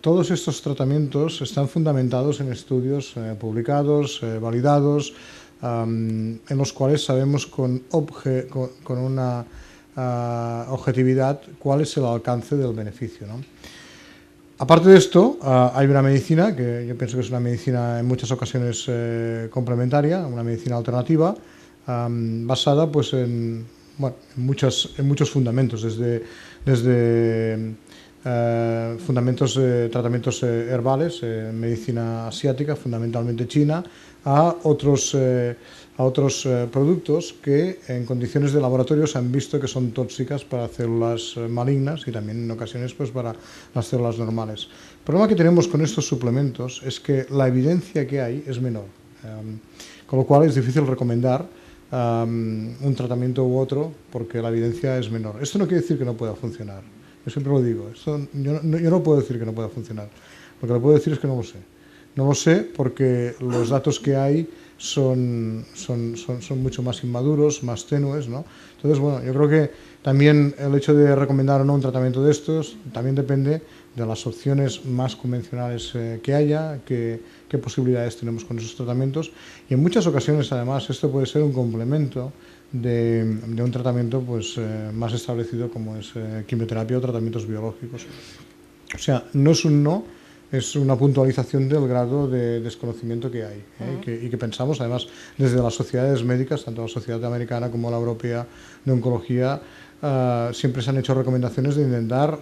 todos estos tratamientos están fundamentados en estudios publicados, validados, en los cuales sabemos con una objetividad cuál es el alcance del beneficio, ¿no? Aparte de esto, hay una medicina, que yo pienso que es una medicina en muchas ocasiones complementaria, una medicina alternativa, basada pues, en muchos fundamentos, desde fundamentos de tratamientos herbales, medicina asiática, fundamentalmente china, a otros productos que en condiciones de laboratorio se han visto que son tóxicas para células malignas y también en ocasiones pues, para las células normales. El problema que tenemos con estos suplementos es que la evidencia que hay es menor, con lo cual es difícil recomendar un tratamiento u otro porque la evidencia es menor. Esto no quiere decir que no pueda funcionar. Yo siempre lo digo, yo no puedo decir que no pueda funcionar. Lo que le puedo decir es que no lo sé. No lo sé porque los datos que hay son mucho más inmaduros, más tenues, ¿no? Entonces, bueno, yo creo que también el hecho de recomendar o no un tratamiento de estos también depende de las opciones más convencionales que haya, qué posibilidades tenemos con esos tratamientos. Y en muchas ocasiones, además, esto puede ser un complemento de un tratamiento pues, más establecido como es quimioterapia o tratamientos biológicos. O sea, no es un no, es una puntualización del grado de desconocimiento que hay, y que pensamos, además, desde las sociedades médicas, tanto la sociedad americana como la europea de oncología, siempre se han hecho recomendaciones de intentar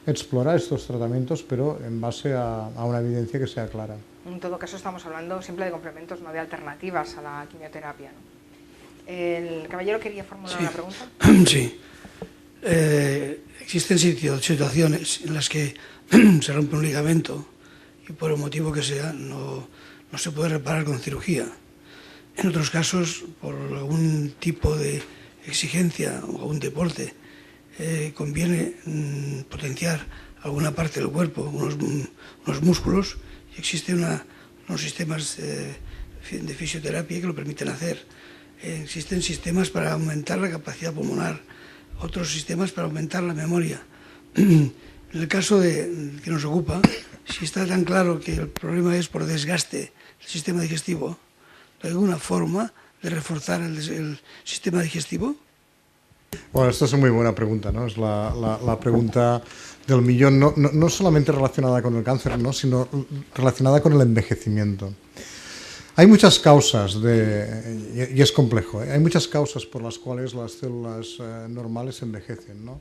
explorar estos tratamientos, pero en base a una evidencia que sea clara. En todo caso, estamos hablando siempre de complementos, no de alternativas a la quimioterapia, ¿no? El caballero quería formular una pregunta. Sí. Existen situaciones en las que se rompe un ligamento y por el motivo que sea no se puede reparar con cirugía. En otros casos, por algún tipo de exigencia o algún deporte, conviene potenciar alguna parte del cuerpo, unos músculos, y existen unos sistemas de fisioterapia que lo permiten hacer. Existen sistemas para aumentar la capacidad pulmonar, otros sistemas para aumentar la memoria. En el caso que nos ocupa, si está tan claro que el problema es por desgaste del sistema digestivo, ¿hay alguna forma de reforzar el sistema digestivo? Bueno, esta es una muy buena pregunta, ¿no? Es la pregunta del millón, no solamente relacionada con el cáncer, ¿no?, sino relacionada con el envejecimiento. Hay muchas causas, y es complejo, hay muchas causas por las cuales las células normales envejecen, ¿no?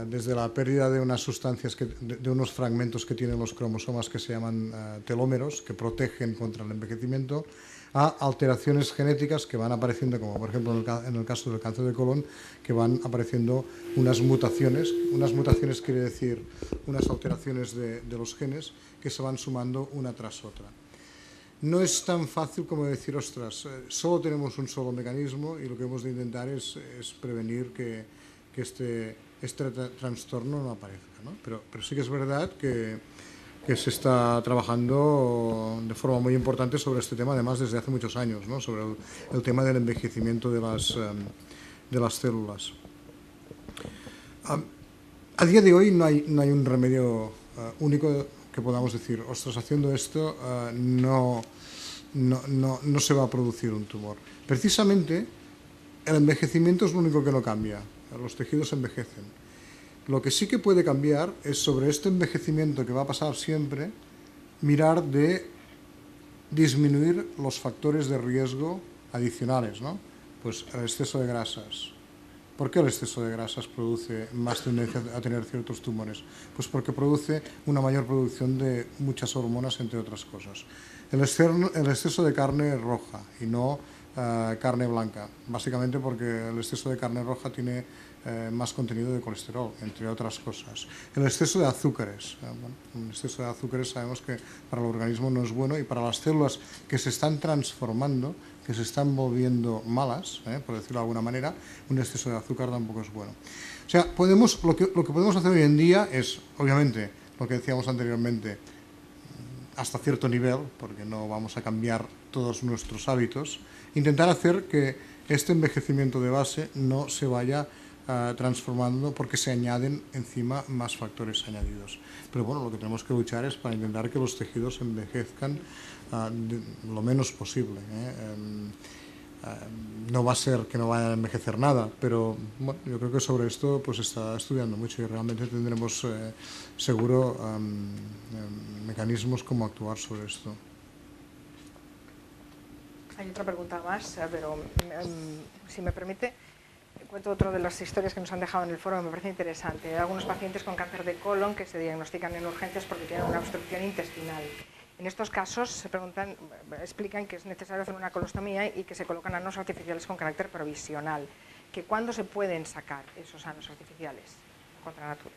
desde la pérdida de unas sustancias, de unos fragmentos que tienen los cromosomas que se llaman telómeros, que protegen contra el envejecimiento, a alteraciones genéticas que van apareciendo, como por ejemplo en el caso del cáncer de colon, que van apareciendo unas mutaciones. Unas mutaciones quiere decir unas alteraciones de los genes que se van sumando una tras otra. No es tan fácil como decir, ostras, solo tenemos un solo mecanismo y lo que hemos de intentar es prevenir que este trastorno no aparezca, ¿no? Pero sí que es verdad que se está trabajando de forma muy importante sobre este tema, además desde hace muchos años, ¿no? Sobre el tema del envejecimiento de las células. A día de hoy no hay un remedio único que podamos decir, ostras, haciendo esto no se va a producir un tumor. Precisamente el envejecimiento es lo único que no cambia, los tejidos envejecen. Lo que sí que puede cambiar es sobre este envejecimiento que va a pasar siempre, mirar de disminuir los factores de riesgo adicionales, ¿no? Pues el exceso de grasas. ¿Por qué el exceso de grasas produce más tendencia a tener ciertos tumores? Pues porque produce una mayor producción de muchas hormonas, entre otras cosas. El exceso de carne roja y no carne blanca, básicamente porque el exceso de carne roja tiene más contenido de colesterol, entre otras cosas. El exceso de azúcares. El exceso de azúcares sabemos que para el organismo no es bueno y para las células que se están transformando, que se están volviendo malas, por decirlo de alguna manera, un exceso de azúcar tampoco es bueno. O sea, lo que podemos hacer hoy en día es, obviamente, lo que decíamos anteriormente, hasta cierto nivel, porque no vamos a cambiar todos nuestros hábitos, intentar hacer que este envejecimiento de base no se vaya transformando porque se añaden encima más factores añadidos. Pero bueno, lo que tenemos que luchar es para intentar que los tejidos envejezcan lo menos posible. No va a ser que no vaya a envejecer nada, pero bueno, yo creo que sobre esto pues está estudiando mucho y realmente tendremos seguro mecanismos como actuar sobre esto. Hay otra pregunta más, pero si me permite, cuento otra de las historias que nos han dejado en el foro, me parece interesante. Hay algunos pacientes con cáncer de colon que se diagnostican en urgencias porque tienen una obstrucción intestinal. En estos casos se explican que es necesario hacer una colostomía y que se colocan anos artificiales con carácter provisional. Que ¿cuándo se pueden sacar esos anos artificiales contra natura?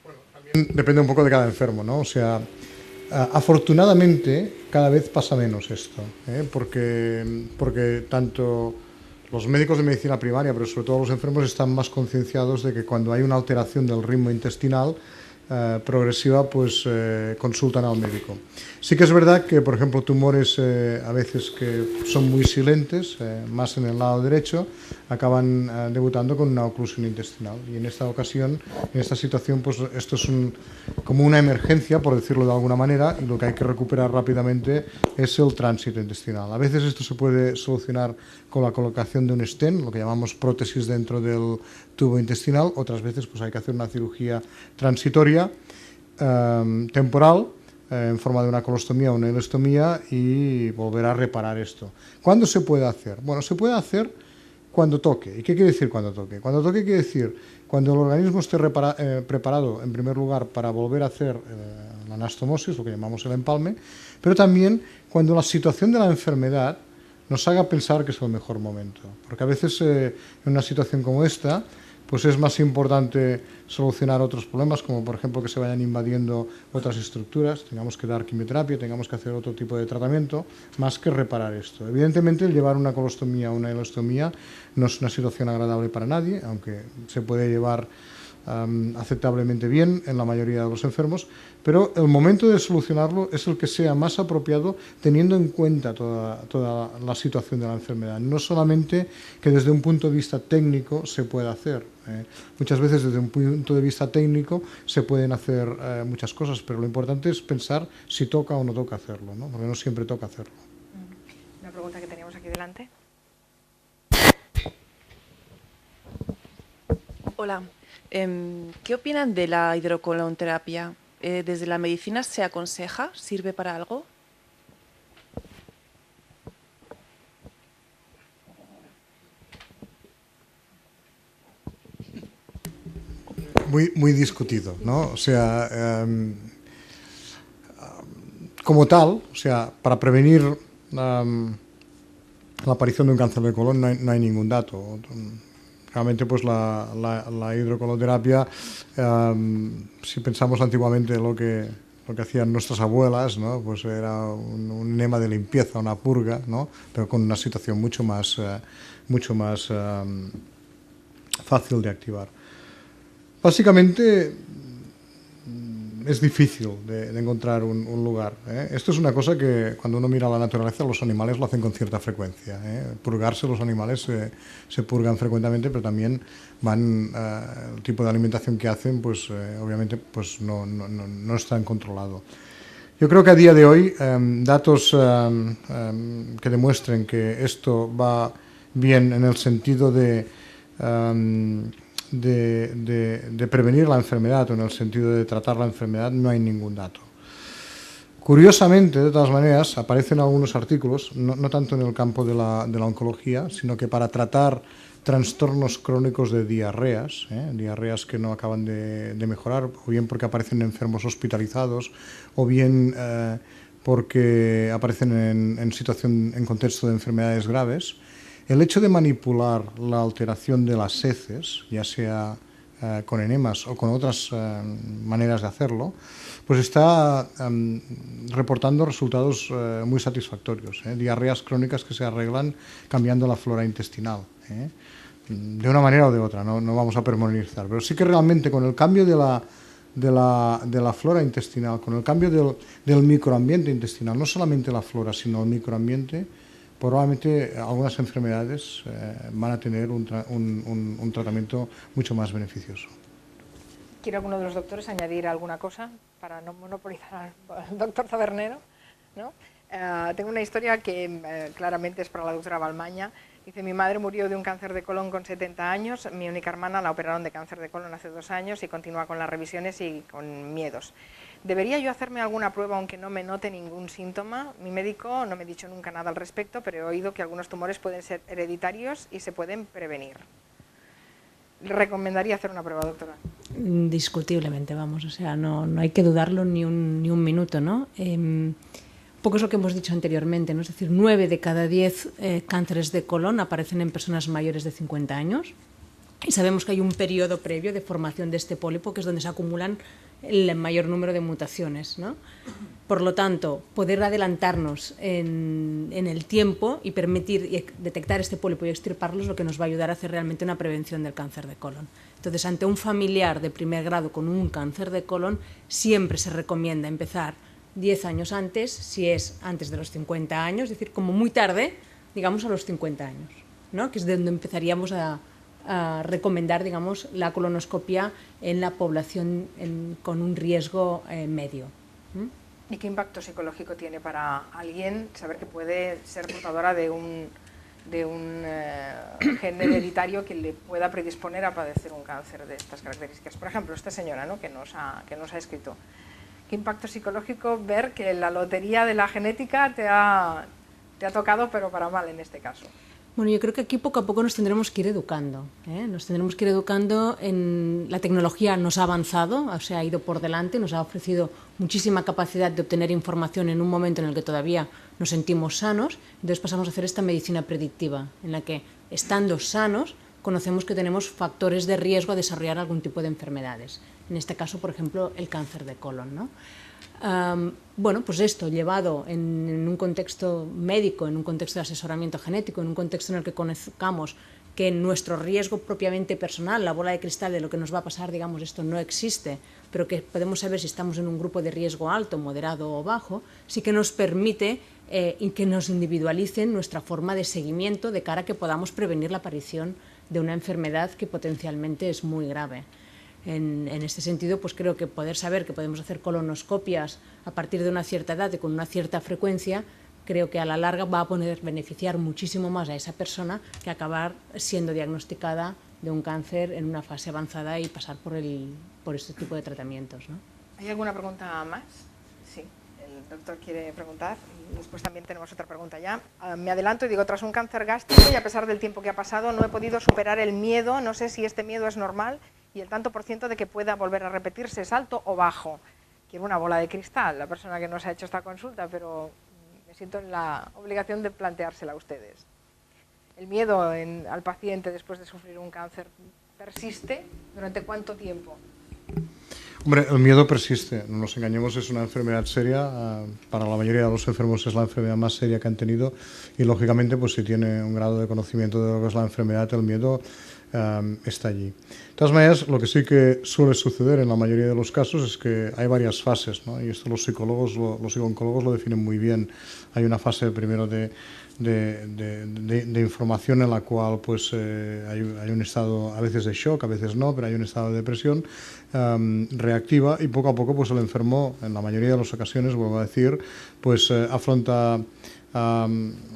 Bueno, también depende un poco de cada enfermo, ¿no? O sea, afortunadamente cada vez pasa menos esto, porque tanto los médicos de medicina primaria, pero sobre todo los enfermos, están más concienciados de que cuando hay una alteración del ritmo intestinal progresiva, pues consultan al médico. Sí que es verdad que, por ejemplo, tumores a veces que son muy silentes, más en el lado derecho, acaban debutando con una oclusión intestinal. Y en esta ocasión, en esta situación, pues esto es como una emergencia, por decirlo de alguna manera, y lo que hay que recuperar rápidamente es el tránsito intestinal. A veces esto se puede solucionar con la colocación de un stent, lo que llamamos prótesis dentro del tubo intestinal. Otras veces pues hay que hacer una cirugía transitoria, temporal, en forma de una colostomía o una ileostomía y volver a reparar esto. ¿Cuándo se puede hacer? Bueno, se puede hacer cuando toque. ¿Y qué quiere decir cuando toque? Cuando toque quiere decir cuando el organismo esté preparado, en primer lugar, para volver a hacer la anastomosis, lo que llamamos el empalme, pero también cuando la situación de la enfermedad nos haga pensar que es el mejor momento. Porque a veces en una situación como esta, pues es más importante solucionar otros problemas, como por ejemplo que se vayan invadiendo otras estructuras, tengamos que dar quimioterapia, tengamos que hacer otro tipo de tratamiento, más que reparar esto. Evidentemente, el llevar una colostomía o una ileostomía no es una situación agradable para nadie, aunque se puede llevar aceptablemente bien en la mayoría de los enfermos, pero el momento de solucionarlo es el que sea más apropiado teniendo en cuenta toda la situación de la enfermedad. No solamente que desde un punto de vista técnico se pueda hacer. Muchas veces desde un punto de vista técnico se pueden hacer muchas cosas, pero lo importante es pensar si toca o no toca hacerlo, ¿no? Porque no siempre toca hacerlo. Una pregunta que teníamos aquí delante. Hola. ¿Qué opinan de la hidrocolonterapia? ¿Desde la medicina se aconseja? ¿Sirve para algo? muy discutido, ¿no? O sea, como tal, o sea, para prevenir la aparición de un cáncer de colon no hay ningún dato. Realmente, pues la hidrocoloterapia, si pensamos antiguamente lo que hacían nuestras abuelas, ¿no? Pues era un enema de limpieza, una purga, ¿no? Pero con una situación mucho más fácil de activar. Básicamente es difícil de encontrar un lugar, ¿eh? Esto es una cosa que cuando uno mira la naturaleza, los animales lo hacen con cierta frecuencia, ¿eh? Purgarse, los animales se purgan frecuentemente, pero también el tipo de alimentación que hacen, pues obviamente pues no es tan controlado. Yo creo que a día de hoy datos que demuestren que esto va bien en el sentido de prevenir la enfermedad o en el sentido de tratar la enfermedad, no hay ningún dato. Curiosamente, de todas maneras, aparecen algunos artículos, no tanto en el campo de la oncología, sino que para tratar trastornos crónicos de diarreas, diarreas que no acaban de mejorar, o bien porque aparecen enfermos hospitalizados, o bien porque aparecen en contexto de enfermedades graves. El hecho de manipular la alteración de las heces, ya sea con enemas o con otras maneras de hacerlo, pues está reportando resultados muy satisfactorios. Diarreas crónicas que se arreglan cambiando la flora intestinal, de una manera o de otra, no vamos a pormenorizar, pero sí que realmente con el cambio de la flora intestinal, con el cambio del microambiente intestinal, no solamente la flora, sino el microambiente, probablemente algunas enfermedades van a tener un tratamiento mucho más beneficioso. ¿Quiere alguno de los doctores añadir alguna cosa para no monopolizar al doctor Tabernero? ¿No? Tengo una historia que claramente es para la doctora Balmaña. Dice: mi madre murió de un cáncer de colon con 70 años, mi única hermana la operaron de cáncer de colon hace 2 años y continúa con las revisiones y con miedos. ¿Debería yo hacerme alguna prueba aunque no me note ningún síntoma? Mi médico no me ha dicho nunca nada al respecto, pero he oído que algunos tumores pueden ser hereditarios y se pueden prevenir. ¿Le recomendaría hacer una prueba, doctora? Indiscutiblemente, vamos, o sea, no hay que dudarlo ni un minuto, ¿no? Poco es lo que hemos dicho anteriormente, ¿no? Es decir, 9 de cada 10 cánceres de colon aparecen en personas mayores de 50 años y sabemos que hay un periodo previo de formación de este pólipo que es donde se acumulan el mayor número de mutaciones, ¿no? Por lo tanto, poder adelantarnos en el tiempo y permitir detectar este pólipo y extirparlo es lo que nos va a ayudar a hacer realmente una prevención del cáncer de colon. Entonces, ante un familiar de primer grado con un cáncer de colon, siempre se recomienda empezar 10 años antes, si es antes de los 50 años, es decir, como muy tarde, digamos a los 50 años, ¿no? Que es de donde empezaríamos a recomendar, digamos, la colonoscopia en la población con un riesgo medio. ¿Y qué impacto psicológico tiene para alguien saber que puede ser portadora de un gen hereditario que le pueda predisponer a padecer un cáncer de estas características? Por ejemplo, esta señora, ¿no?, que nos ha escrito. ¿Qué impacto psicológico ver que la lotería de la genética te ha tocado, pero para mal en este caso? Bueno, yo creo que aquí poco a poco nos tendremos que ir educando, ¿eh? Nos tendremos que ir educando. La tecnología nos ha avanzado, o sea, ha ido por delante, nos ha ofrecido muchísima capacidad de obtener información en un momento en el que todavía nos sentimos sanos. Entonces pasamos a hacer esta medicina predictiva, en la que, estando sanos, conocemos que tenemos factores de riesgo a desarrollar algún tipo de enfermedades. En este caso, por ejemplo, el cáncer de colon, ¿no? Bueno, pues esto llevado en un contexto médico, en un contexto de asesoramiento genético, en un contexto en el que conozcamos que nuestro riesgo propiamente personal, la bola de cristal de lo que nos va a pasar, digamos, esto no existe, pero que podemos saber si estamos en un grupo de riesgo alto, moderado o bajo, sí que nos permite que nos individualicen nuestra forma de seguimiento de cara a que podamos prevenir la aparición de una enfermedad que potencialmente es muy grave. En este sentido, pues creo que poder saber que podemos hacer colonoscopias a partir de una cierta edad y con una cierta frecuencia, creo que a la larga va a poder beneficiar muchísimo más a esa persona que acabar siendo diagnosticada de un cáncer en una fase avanzada y pasar por este tipo de tratamientos, ¿no? ¿Hay alguna pregunta más? Sí, el doctor quiere preguntar. Después también tenemos otra pregunta ya. Me adelanto y digo, tras un cáncer gástrico y a pesar del tiempo que ha pasado, no he podido superar el miedo. No sé si este miedo es normal y el tanto por ciento de que pueda volver a repetirse es alto o bajo. Quiero una bola de cristal, la persona que nos ha hecho esta consulta, pero me siento en la obligación de planteársela a ustedes. ¿El miedo al paciente después de sufrir un cáncer persiste? ¿Durante cuánto tiempo? Hombre, el miedo persiste, no nos engañemos, es una enfermedad seria, para la mayoría de los enfermos es la enfermedad más seria que han tenido y lógicamente pues si tiene un grado de conocimiento de lo que es la enfermedad, el miedo está allí. De todas maneras, lo que sí que suele suceder en la mayoría de los casos es que hay varias fases, ¿no? Y esto los psicólogos, los psicólogos lo definen muy bien. Hay una fase primero de información en la cual pues hay un estado a veces de shock, a veces no, pero hay un estado de depresión reactiva y poco a poco pues el enfermo, en la mayoría de las ocasiones, vuelvo a decir, pues afronta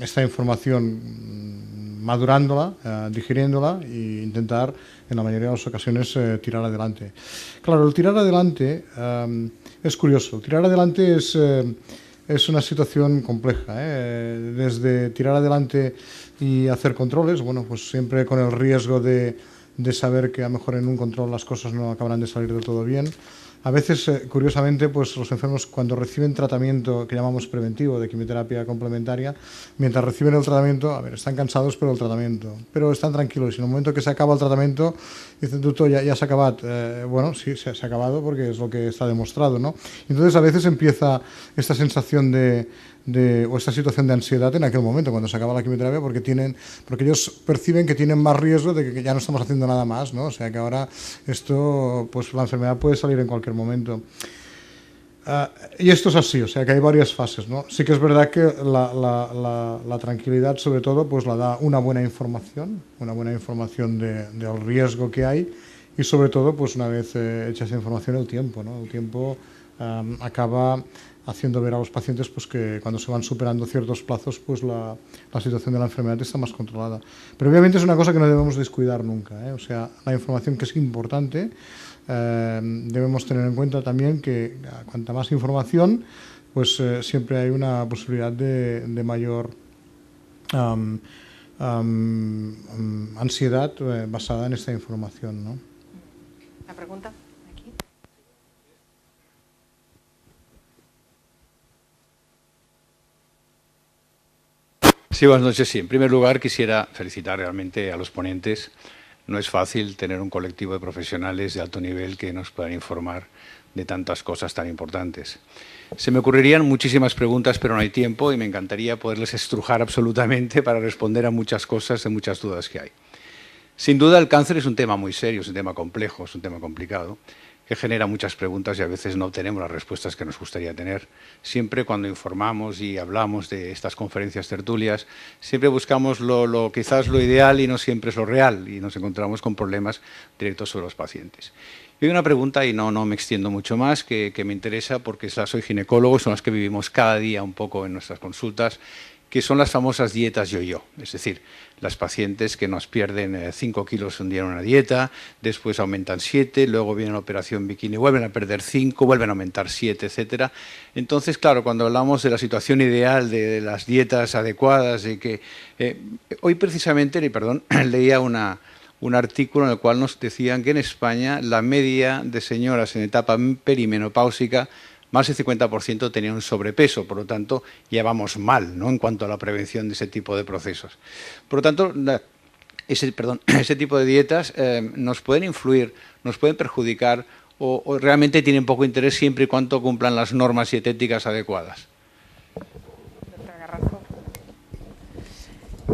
esta información madurándola, digiriéndola e intentar en la mayoría de las ocasiones tirar adelante. Claro, el tirar adelante es curioso, el tirar adelante es una situación compleja, desde tirar adelante y hacer controles, bueno, pues siempre con el riesgo de saber que a lo mejor en un control las cosas no acabarán de salir del todo bien. A veces, curiosamente, pues los enfermos cuando reciben tratamiento que llamamos preventivo de quimioterapia complementaria, mientras reciben el tratamiento, a ver, están cansados por el tratamiento, pero están tranquilos y en el momento que se acaba el tratamiento dicen, doctor, ya se ha acabado. Bueno, sí, se ha acabado porque es lo que está demostrado, ¿no? Entonces a veces empieza esta sensación o esta situación de ansiedad en aquel momento cuando se acaba la quimioterapia porque ellos perciben que tienen más riesgo de que ya no estamos haciendo nada más, ¿no? O sea que ahora esto, pues la enfermedad puede salir en cualquier momento. Y esto es así, o sea que hay varias fases, ¿no? Sí que es verdad que la tranquilidad sobre todo pues la da una buena información del riesgo que hay y sobre todo pues una vez hecha esa información el tiempo, ¿no? El tiempo acaba haciendo ver a los pacientes pues que cuando se van superando ciertos plazos pues la situación de la enfermedad está más controlada. Pero obviamente es una cosa que no debemos descuidar nunca, o sea, la información que es importante, debemos tener en cuenta también que cuanta más información pues siempre hay una posibilidad de mayor ansiedad basada en esta información, ¿no? ¿La pregunta? Sí, buenas noches. Sí, en primer lugar quisiera felicitar realmente a los ponentes. No es fácil tener un colectivo de profesionales de alto nivel que nos puedan informar de tantas cosas tan importantes. Se me ocurrirían muchísimas preguntas, pero no hay tiempo y me encantaría poderles estrujar absolutamente para responder a muchas cosas, de muchas dudas que hay. Sin duda el cáncer es un tema muy serio, es un tema complejo, es un tema complicado, que genera muchas preguntas y a veces no obtenemos las respuestas que nos gustaría tener. Siempre cuando informamos y hablamos de estas conferencias tertulias, siempre buscamos quizás lo ideal y no siempre es lo real y nos encontramos con problemas directos sobre los pacientes. Y hay una pregunta, y no me extiendo mucho más, que me interesa porque soy ginecólogo, son las que vivimos cada día un poco en nuestras consultas, que son las famosas dietas yo-yo, es decir, las pacientes que nos pierden 5 kilos un día en una dieta, después aumentan 7, luego viene la operación bikini, vuelven a perder 5, vuelven a aumentar 7, etcétera. Entonces, claro, cuando hablamos de la situación ideal, de las dietas adecuadas, de que hoy precisamente, leía un artículo en el cual nos decían que en España la media de señoras en etapa perimenopáusica, más del 50% tenían un sobrepeso, por lo tanto, ya vamos mal, ¿no?, en cuanto a la prevención de ese tipo de procesos. Por lo tanto, ese tipo de dietas nos pueden influir, nos pueden perjudicar o realmente tienen poco interés siempre y cuando cumplan las normas dietéticas adecuadas.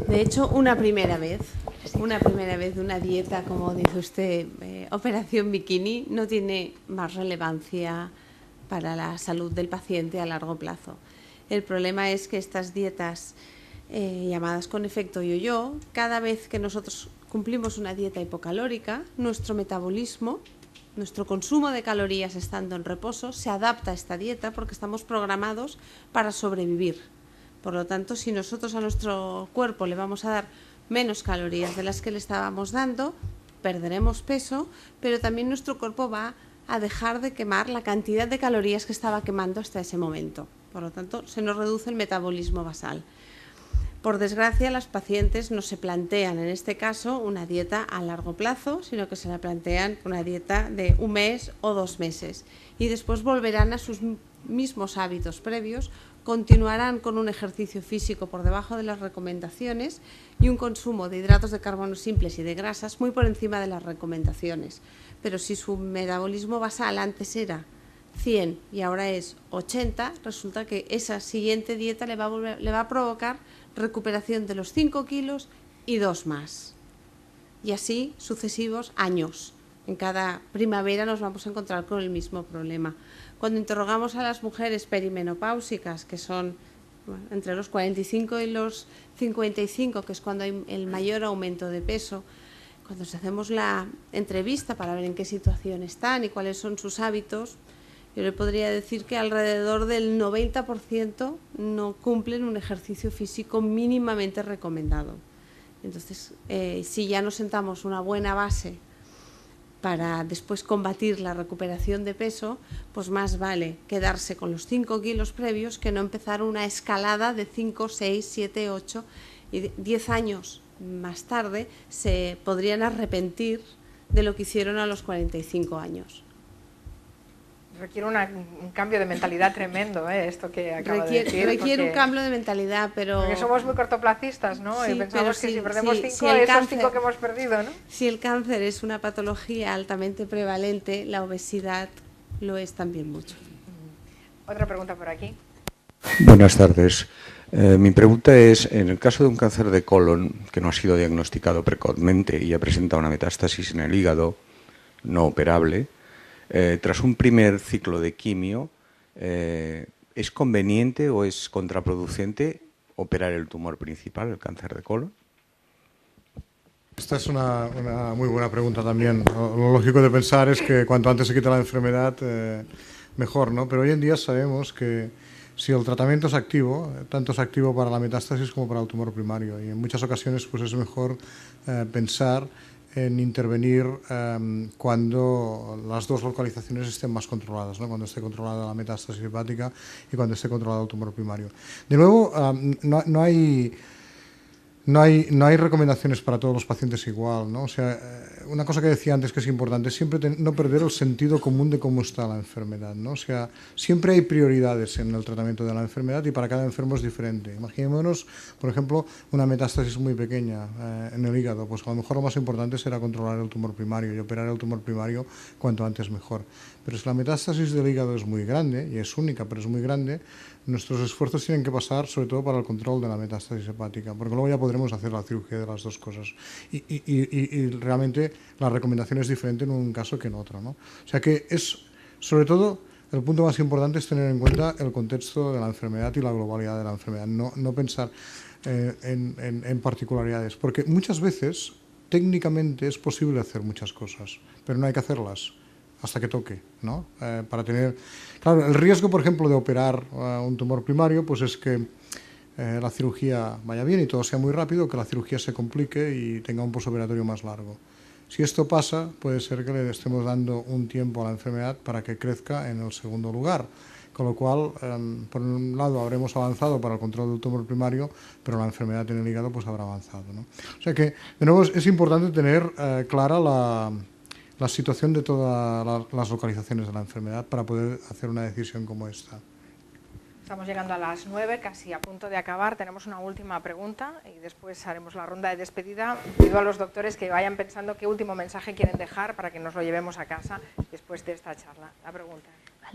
De hecho, una primera vez de una dieta, como dice usted, operación bikini, no tiene más relevancia para la salud del paciente a largo plazo. El problema es que estas dietas llamadas con efecto yo-yo, cada vez que nosotros cumplimos una dieta hipocalórica, nuestro metabolismo, nuestro consumo de calorías estando en reposo, se adapta a esta dieta porque estamos programados para sobrevivir. Por lo tanto, si nosotros a nuestro cuerpo le vamos a dar menos calorías de las que le estábamos dando, perderemos peso, pero también nuestro cuerpo va a dejar de quemar la cantidad de calorías que estaba quemando hasta ese momento. Por lo tanto, se nos reduce el metabolismo basal. Por desgracia, las pacientes no se plantean, en este caso, una dieta a largo plazo, sino que se la plantean una dieta de 1 mes o 2 meses. Y después volverán a sus mismos hábitos previos, continuarán con un ejercicio físico por debajo de las recomendaciones y un consumo de hidratos de carbono simples y de grasas muy por encima de las recomendaciones. Pero si su metabolismo basal antes era 100 y ahora es 80, resulta que esa siguiente dieta le va a provocar recuperación de los 5 kilos y 2 más. Y así sucesivos años. En cada primavera nos vamos a encontrar con el mismo problema. Cuando interrogamos a las mujeres perimenopáusicas, que son entre los 45 y los 55, que es cuando hay el mayor aumento de peso, cuando hacemos la entrevista para ver en qué situación están y cuáles son sus hábitos, yo le podría decir que alrededor del 90% no cumplen un ejercicio físico mínimamente recomendado. Entonces, si ya nos sentamos una buena base para después combatir la recuperación de peso, pues más vale quedarse con los 5 kilos previos que no empezar una escalada de 5, 6, 7, 8 y 10 años más tarde se podrían arrepentir de lo que hicieron a los 45 años. Requiere un cambio de mentalidad tremendo, esto que acaba de decir. Requiere un cambio de mentalidad, pero... Porque somos muy cortoplacistas, ¿no? Sí, y pensamos que si perdemos 5, el esos cáncer, 5 que hemos perdido, ¿no? Si el cáncer es una patología altamente prevalente, la obesidad lo es también mucho. Otra pregunta por aquí. Buenas tardes. Mi pregunta es, en el caso de un cáncer de colon que no ha sido diagnosticado precozmente y ha presentado una metástasis en el hígado no operable, tras un primer ciclo de quimio, ¿es conveniente o es contraproducente operar el tumor principal, el cáncer de colon? Esta es una muy buena pregunta también. Lo lógico de pensar es que cuanto antes se quita la enfermedad, mejor, ¿no? Pero hoy en día sabemos que si el tratamiento es activo, tanto es activo para la metástasis como para el tumor primario. Y en muchas ocasiones pues es mejor pensar en intervenir cuando las dos localizaciones estén más controladas, ¿no? Cuando esté controlada la metástasis hepática y cuando esté controlado el tumor primario. De nuevo, no hay recomendaciones para todos los pacientes igual, ¿no? O sea, una cosa que decía antes que es importante es siempre no perder el sentido común de cómo está la enfermedad, ¿no? O sea, siempre hay prioridades en el tratamiento de la enfermedad y para cada enfermo es diferente. Imaginémonos, por ejemplo, una metástasis muy pequeña en el hígado, pues a lo mejor lo más importante será controlar el tumor primario y operar el tumor primario cuanto antes mejor. Pero si la metástasis del hígado es muy grande, y es única, pero es muy grande, nuestros esfuerzos tienen que pasar sobre todo para el control de la metástasis hepática, porque luego ya podremos hacer la cirugía de las dos cosas. Y realmente la recomendación es diferente en un caso que en otro, ¿no? O sea que es, sobre todo, el punto más importante es tener en cuenta el contexto de la enfermedad y la globalidad de la enfermedad, no pensar en particularidades, porque muchas veces técnicamente es posible hacer muchas cosas, pero no hay que hacerlas hasta que toque, ¿no? Para tener... Claro, el riesgo, por ejemplo, de operar un tumor primario, pues es que la cirugía vaya bien y todo sea muy rápido, que la cirugía se complique y tenga un posoperatorio más largo. Si esto pasa, puede ser que le estemos dando un tiempo a la enfermedad para que crezca en el segundo lugar, con lo cual, por un lado, habremos avanzado para el control del tumor primario, pero la enfermedad en el hígado pues habrá avanzado, ¿no? O sea que, de nuevo, es importante tener clara la situación de todas las localizaciones de la enfermedad para poder hacer una decisión como esta. Estamos llegando a las 9, casi a punto de acabar. Tenemos una última pregunta y después haremos la ronda de despedida. Pido a los doctores que vayan pensando qué último mensaje quieren dejar para que nos lo llevemos a casa después de esta charla. La pregunta.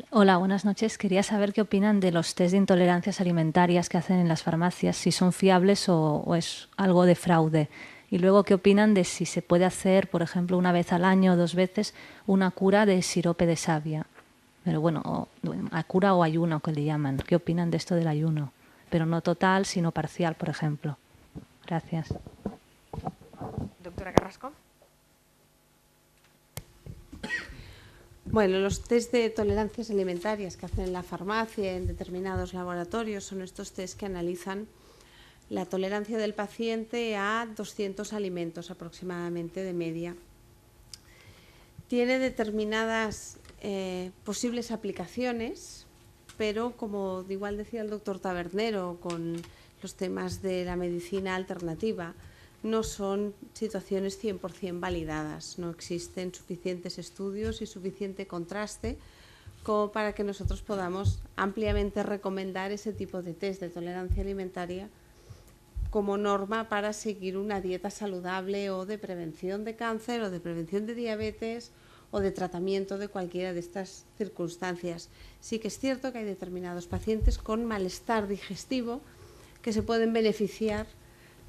Hola, buenas noches. Quería saber qué opinan de los test de intolerancias alimentarias que hacen en las farmacias, si son fiables o es algo de fraude. Y luego, ¿qué opinan de si se puede hacer, por ejemplo, una vez al año o 2 veces, una cura de sirope de savia? Pero bueno, a cura o ayuno, que le llaman. ¿Qué opinan de esto del ayuno? Pero no total, sino parcial, por ejemplo. Gracias. Doctora Carrasco. Bueno, los test de tolerancias alimentarias que hacen en la farmacia, en determinados laboratorios, son estos test que analizan la tolerancia del paciente a 200 alimentos aproximadamente de media. Tiene determinadas posibles aplicaciones, pero como igual decía el doctor Tabernero, con los temas de la medicina alternativa no son situaciones 100% validadas, no existen suficientes estudios y suficiente contraste como para que nosotros podamos ampliamente recomendar ese tipo de test de tolerancia alimentaria como norma para seguir una dieta saludable o de prevención de cáncer o de prevención de diabetes o de tratamiento de cualquiera de estas circunstancias. Sí que es cierto que hay determinados pacientes con malestar digestivo que se pueden beneficiar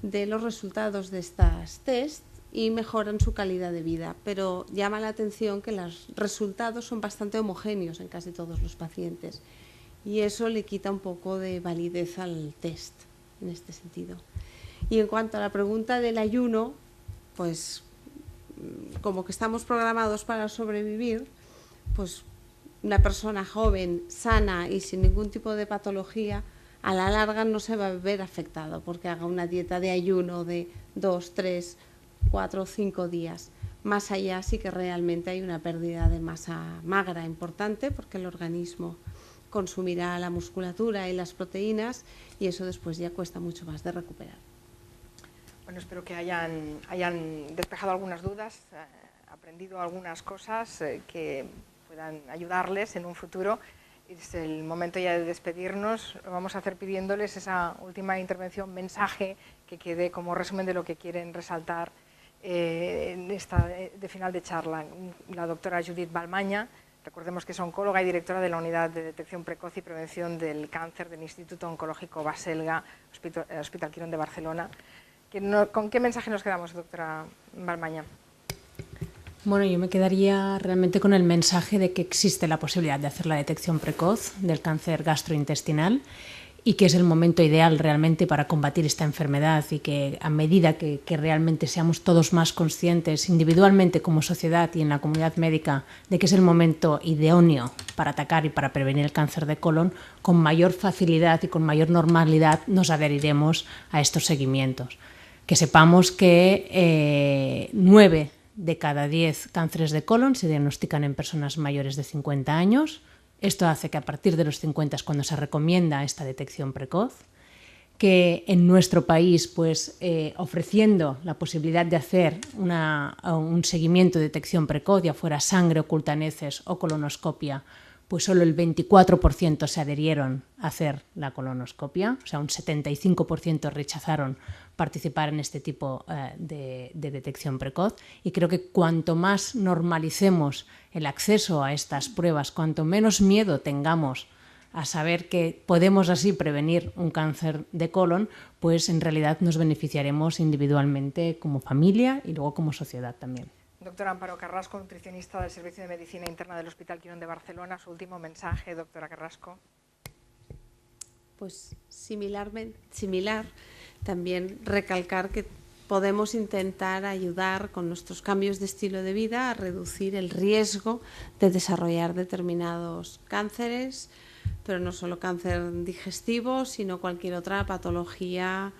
de los resultados de estas test y mejoran su calidad de vida, pero llama la atención que los resultados son bastante homogéneos en casi todos los pacientes y eso le quita un poco de validez al test en este sentido. Y en cuanto a la pregunta del ayuno, pues como que estamos programados para sobrevivir, pues una persona joven, sana y sin ningún tipo de patología, a la larga no se va a ver afectado porque haga una dieta de ayuno de 2, 3, 4 o 5 días. Más allá sí que realmente hay una pérdida de masa magra importante porque el organismo consumirá la musculatura y las proteínas y eso después ya cuesta mucho más de recuperar. Bueno, espero que hayan despejado algunas dudas, aprendido algunas cosas que puedan ayudarles en un futuro. Es el momento ya de despedirnos. Lo vamos a hacer pidiéndoles esa última intervención, mensaje que quede como resumen de lo que quieren resaltar en esta de final de charla. La doctora Judith Balmaña, recordemos que es oncóloga y directora de la Unidad de Detección Precoz y Prevención del Cáncer del Instituto Oncológico Baselga, Hospital Quirón de Barcelona. ¿Con qué mensaje nos quedamos, doctora Balmaña? Bueno, yo me quedaría realmente con el mensaje de que existe la posibilidad de hacer la detección precoz del cáncer gastrointestinal y que es el momento ideal realmente para combatir esta enfermedad y que a medida que realmente seamos todos más conscientes individualmente como sociedad y en la comunidad médica de que es el momento idóneo para atacar y para prevenir el cáncer de colon, con mayor facilidad y con mayor normalidad nos adheriremos a estos seguimientos. Que sepamos que 9 de cada 10 cánceres de colon se diagnostican en personas mayores de 50 años. Esto hace que a partir de los 50 es cuando se recomienda esta detección precoz. Que en nuestro país, pues, ofreciendo la posibilidad de hacer un seguimiento de detección precoz, ya fuera sangre, oculta en heces o colonoscopia, pues solo el 24% se adherieron a hacer la colonoscopia, o sea, un 75% rechazaron participar en este tipo de detección precoz. Y creo que cuanto más normalicemos el acceso a estas pruebas, cuanto menos miedo tengamos a saber que podemos así prevenir un cáncer de colon, pues en realidad nos beneficiaremos individualmente como familia y luego como sociedad también. Doctora Amparo Carrasco, nutricionista del Servicio de Medicina Interna del Hospital Quirón de Barcelona. Su último mensaje, doctora Carrasco. Pues similar, también recalcar que podemos intentar ayudar con nuestros cambios de estilo de vida a reducir el riesgo de desarrollar determinados cánceres, pero no solo cáncer digestivo, sino cualquier otra patología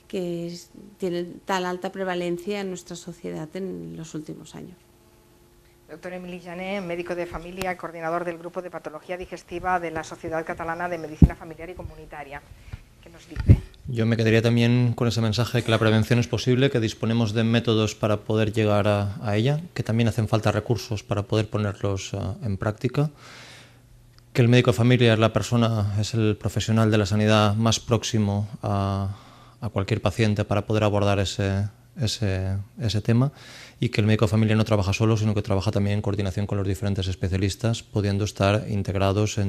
que tiene tal alta prevalencia en nuestra sociedad en los últimos años. Doctor Emili Jané, médico de familia, coordinador del Grupo de Patología Digestiva de la Sociedad Catalana de Medicina Familiar y Comunitaria. ¿Qué nos dice? Yo me quedaría también con ese mensaje de que la prevención es posible, que disponemos de métodos para poder llegar a ella, que también hacen falta recursos para poder ponerlos en práctica, que el médico de familia es el profesional de la sanidad más próximo a cualquier paciente para poder abordar ese tema, y que el médico de familia no trabaja solo, sino que trabaja también en coordinación con los diferentes especialistas, pudiendo estar integrados a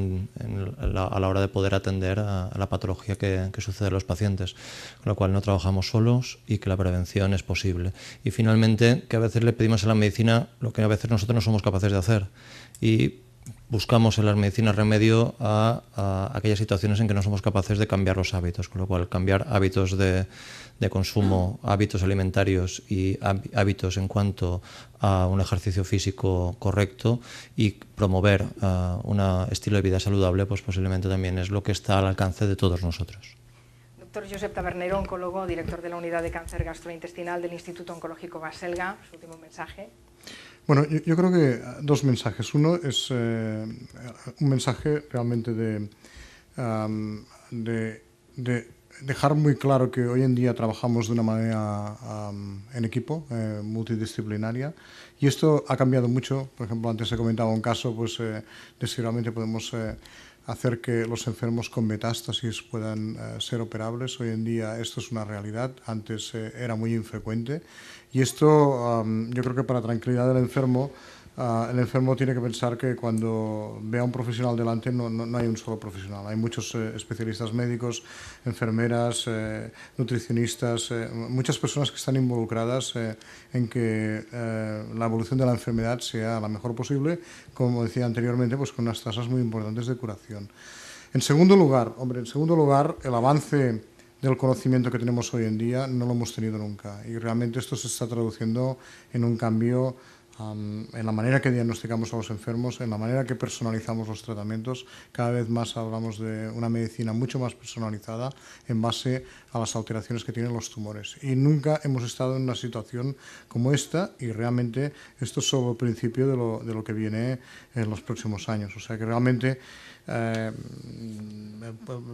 la hora de poder atender a la patología que sucede a los pacientes, con lo cual no trabajamos solos y que la prevención es posible. Y finalmente, que a veces le pedimos a la medicina lo que a veces nosotros no somos capaces de hacer, y buscamos en las medicinas remedio a aquellas situaciones en que no somos capaces de cambiar los hábitos, con lo cual cambiar hábitos de consumo, hábitos alimentarios y hábitos en cuanto a un ejercicio físico correcto y promover un estilo de vida saludable, pues posiblemente también es lo que está al alcance de todos nosotros. Doctor Josep Tabernero, oncólogo, director de la Unidad de Cáncer Gastrointestinal del Instituto Oncológico Baselga, su último mensaje. Bueno, yo creo que dos mensajes. Uno es un mensaje realmente de dejar muy claro que hoy en día trabajamos de una manera en equipo, multidisciplinaria, y esto ha cambiado mucho. Por ejemplo, antes se comentaba un caso, pues seguramente podemos hacer que los enfermos con metástasis puedan ser operables. Hoy en día esto es una realidad, antes era muy infrecuente, y esto yo creo que para tranquilidad del enfermo, el enfermo tiene que pensar que cuando ve a un profesional delante no hay un solo profesional, hay muchos especialistas médicos, enfermeras, nutricionistas, muchas personas que están involucradas en que la evolución de la enfermedad sea la mejor posible, como decía anteriormente, pues con unas tasas muy importantes de curación. En segundo lugar, el avance del conocimiento que tenemos hoy en día no lo hemos tenido nunca, y realmente esto se está traduciendo en un cambio en la manera que diagnosticamos a los enfermos, en la manera que personalizamos los tratamientos. Cada vez más hablamos de una medicina mucho más personalizada en base a las alteraciones que tienen los tumores. Y nunca hemos estado en una situación como esta, y realmente esto es solo el principio de lo que viene en los próximos años. O sea que realmente el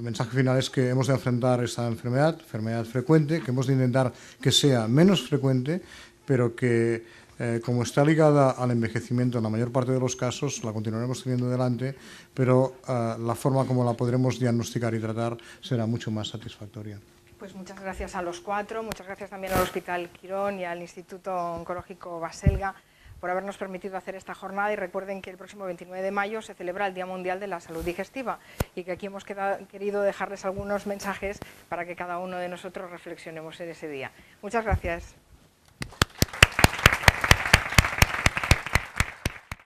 mensaje final es que hemos de enfrentar esta enfermedad frecuente, que hemos de intentar que sea menos frecuente, pero que como está ligada al envejecimiento en la mayor parte de los casos, la continuaremos teniendo delante, pero la forma como la podremos diagnosticar y tratar será mucho más satisfactoria. Pues muchas gracias a los cuatro, muchas gracias también al Hospital Quirón y al Instituto Oncológico Baselga por habernos permitido hacer esta jornada, y recuerden que el próximo 29 de mayo se celebra el Día Mundial de la Salud Digestiva, y que aquí hemos querido dejarles algunos mensajes para que cada uno de nosotros reflexionemos en ese día. Muchas gracias.